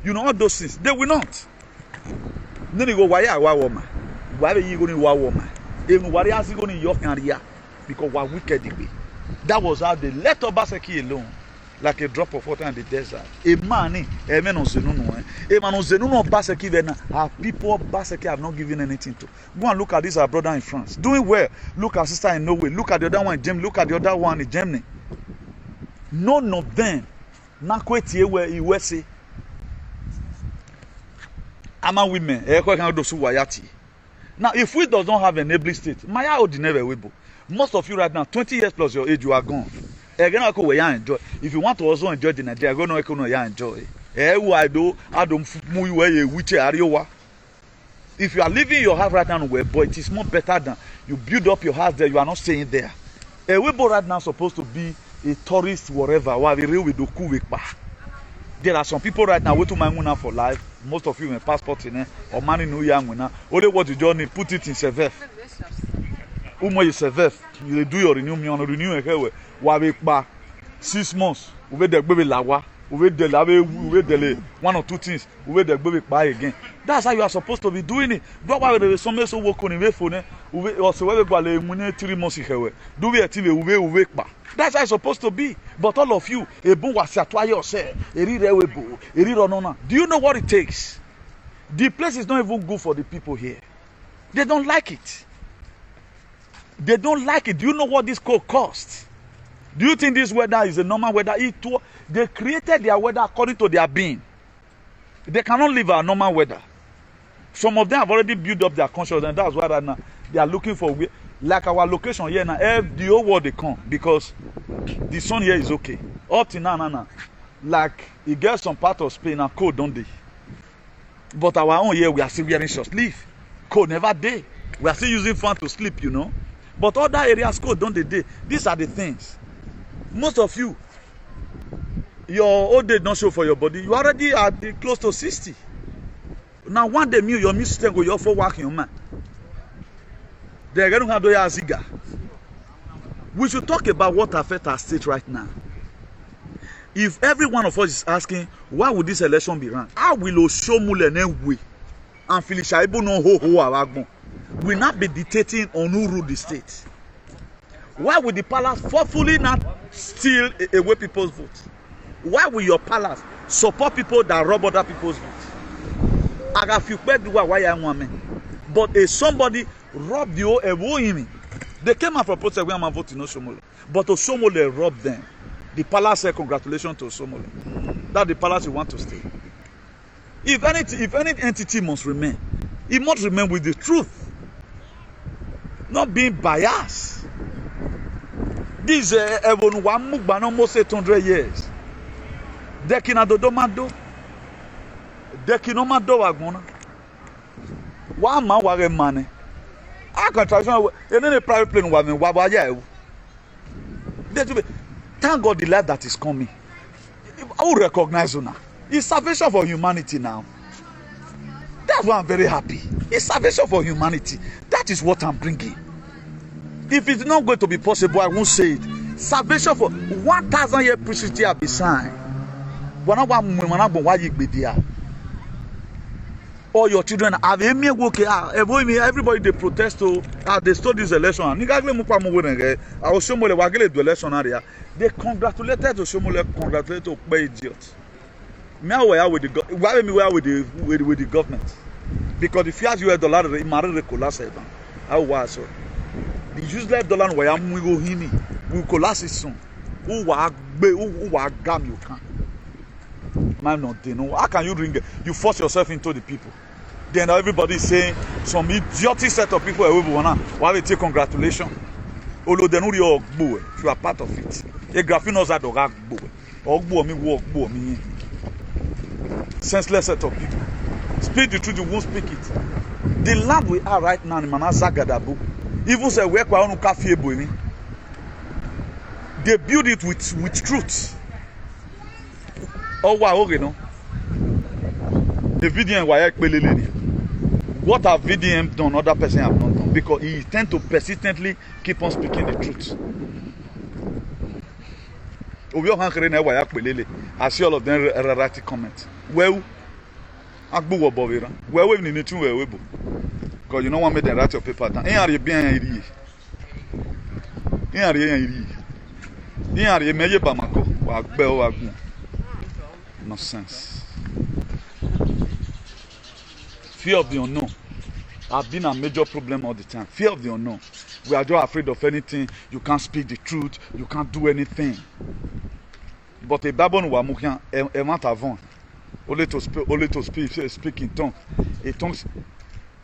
you know all those things. They will not. Then you go, why are you woman? Why are you going to woman? Even why are you going to York area? Because we're wicked. That was how they let Obaseki alone, like a drop of water in the desert. A man, a man on Zenuno, a man on Zenuno Obaseki. Our people Obaseki have not given anything to. Go and look at this, our brother in France, doing well. Look at sister in Norway. Look at the other one in Germany. Look at the other one in Germany. None of them. Nakweti where he was say. Ama women. Now, if we don't have an enabling state, Maya would never webo. Most of you right now, 20 years plus your age, you are gone. Again, I enjoy. If you want to also enjoy the Nigeria, go no enjoy. I don't move away which area. If you are leaving your house right now, boy, it is more better than you build up your house there. You are not staying there. A Weibo right now supposed to be a tourist, whatever. There are some people right now waiting my for life. Most of you in passport in or money no young winner. Only what you do need put it in Sevef. Umo is Sevef. You do your renew here. Wabekba 6 months. We the baby lawa. We delay 1 or 2 things. We the baby buy again. That's how you are supposed to be doing it. Do why there is some so work on the phone. We also we go le 3 months here. Do we active we ba. That's how it's supposed to be. But all of you, do you know what it takes? The place is not even good for the people here. They don't like it. They don't like it. Do you know what this cold costs? Do you think this weather is a normal weather? They created their weather according to their being. They cannot live our normal weather. Some of them have already built up their consciousness, and that's why right now they are looking for, like our location here now, the whole world they come because the sun here is okay. Up to now. Like it gets some part of Spain and cold, don't they? But our own here, we are still wearing short sleeve. Cold never day. We are still using fan to sleep, you know. But other areas cold, don't they day? These are the things. Most of you, your old age don't show for your body. You already are close to 60. Now one day your immune system go for working, man. They're going to have a ziga. We should talk about what affects our state right now. If every one of us is asking, why would this election be run? How will Oshomole Nenwe and Felicia Ibu no ho Awagbo will not be dictating on who rule the state? Why will the palace forcefully not steal away people's votes? Why will your palace support people that rob other people's votes? But if somebody robbed you, they came out for protest when I'm voting Oshomole. But Oshomole robbed them. The palace said congratulations to Oshomole. That the palace you want to stay. If any entity must remain, it must remain with the truth. Not being biased. This is almost 800 years. Dekinado domado. Dekinomado wagona. Wa ma ware money. I can try any private plane with me. Wabaya. Thank God the life that is coming. I will recognize now. It's salvation for humanity now. That's why I'm very happy. It's salvation for humanity. That is what I'm bringing. If it's not going to be possible, I won't say it. Salvation for 1,000 year priesthood have been signed. All your children have everybody they protest to they stole this election. I was Oshomole election area. They congratulated Oshomole, congratulated to pay idiots. Me aware with the government. Because if you have $US, it might collapse. How was it? The useless dollar will collapse soon. Who gam you can. Man, not they know. How can you ring it? You force yourself into the people. Then everybody is saying some idiotic set of people why they take congratulations. Although they know you are part of it. A graphinos are the senseless set of people. Speak the truth, you won't speak it. The land we are right now in Manasa Gadabu, even say we are they build it with truth. Oh wow, okay, no. The VDM what have VDM done, other person have not done, because he tend to persistently keep on speaking the truth. I see all of them erratic comments. Well, we need to because you don't want me to write your paper down. Nonsense. Fear of the unknown has been a major problem all the time. Fear of the unknown. We are just afraid of anything. You can't speak the truth. You can't do anything. But a Babon Wamukian, a month avant, only to speak in tongues. A tongues.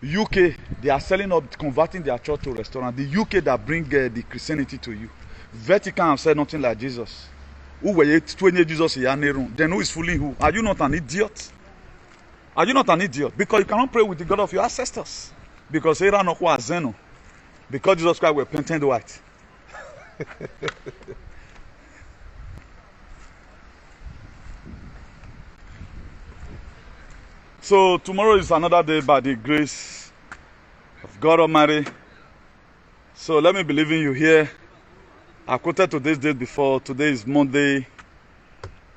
UK, they are selling up, converting their church to restaurant. The UK that bring the Christianity to you. Vatican have said nothing like Jesus. Who were you 20 Jesus in? Then who is fooling who? Are you not an idiot? Are you not an idiot? Because you cannot pray with the God of your ancestors. Because Era no Zeno. Because Jesus Christ were painted white. So tomorrow is another day by the grace of God Almighty. So let me believe in you here. I quoted today's date before. Today is Monday,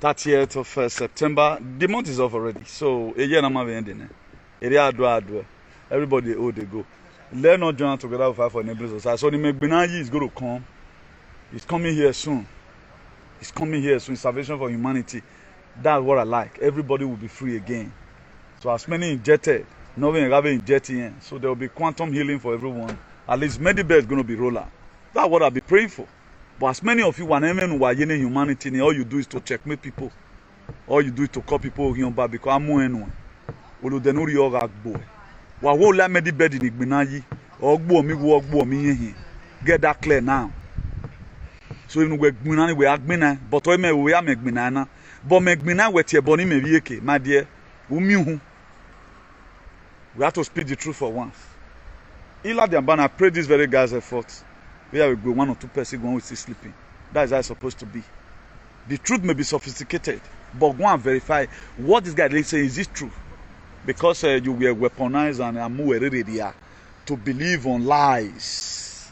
30th of September. The month is off already. So a year I'm ending. Everybody they go. Let not join together with fight for neighboring society. So the Megbinayi is going to come. It's coming here soon. It's coming here soon. Salvation for humanity. That's what I like. Everybody will be free again. So as many injected, nothing have injecting. So there will be quantum healing for everyone. At least Medibel is going to be roller. That's what I'll be praying for. But as many of you who are in humanity, all you do is to checkmate people. All you do is to call people here back because I'm more anyway. Olu denuri oga boy. Wa wo la Medibel in Igbinayi. Ogbo mi wo ogbo mi here. Get that clear now. So even we Igbinani we agbina, but we are Megbinana. But Megbina we tie boni me wieke, my dear. Umihu. We have to speak the truth for once. Ila Diambana, pray this very guy's effort. Where we go 1 or 2 persons going still sleeping. That is how it's supposed to be. The truth may be sophisticated, but go and verify what this guy is saying. Is this true? Because you were weaponized and are to believe on lies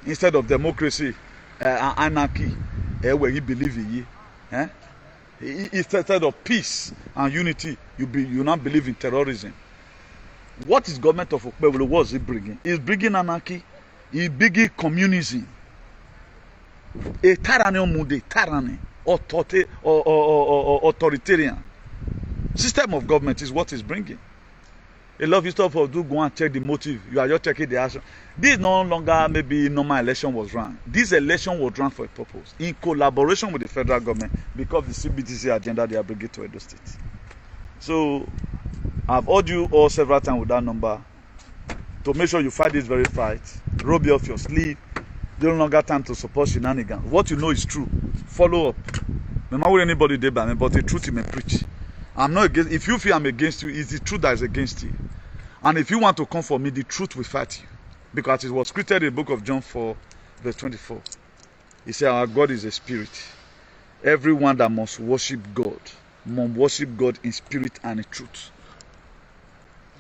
instead of democracy, anarchy, where you believe in you. Instead of peace and unity, you now believe in terrorism. What is government of Okpebolo? What is it bringing? It's bringing anarchy. It's bringing communism. A tyranny mood, tyranny, authoritarian system of government is what is bringing. A lot of you stuff do go and check the motive. You are just checking the action. This no longer maybe normal election was run. This election was run for a purpose in collaboration with the federal government because of the CBTC agenda they are bringing to Edo State. So I've urged you all several times with that number to make sure you fight this very fight. Rob you off your sleeve. No longer time to support shenanigans. What you know is true. Follow up. No matter what anybody did by me, but the truth you may preach. I'm not against. If you feel I'm against you, it's the truth that is against you. And if you want to come for me, the truth will fight you. Because it was scripted in the book of John 4, verse 24. He said, our God is a spirit. Everyone that must worship God in spirit and in truth.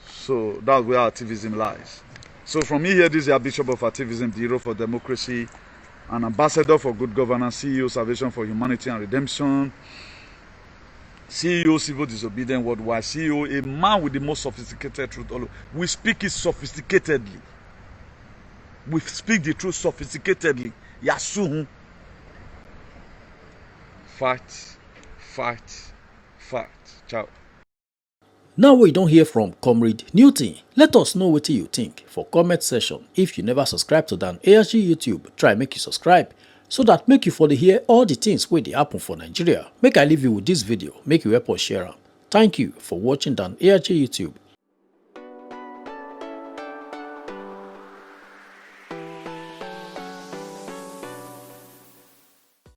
So that's where activism lies. So from me here, this is the Bishop of Activism, the hero for democracy, an ambassador for good governance, CEO Salvation for Humanity and Redemption, CEO Civil Disobedience Worldwide, CEO, a man with the most sophisticated truth. We speak it sophisticatedly. We speak the truth sophisticatedly. Yasuhu. Fight, fight, fight. Ciao. Now we don't hear from Comrade Newton. Let us know what you think for comment section. If you never subscribe to Dan ASG YouTube, try make you subscribe so that make you for the hear all the things where they happen for Nigeria. Make I leave you with this video, make you help us share am. Thank you for watching Dan ASG YouTube.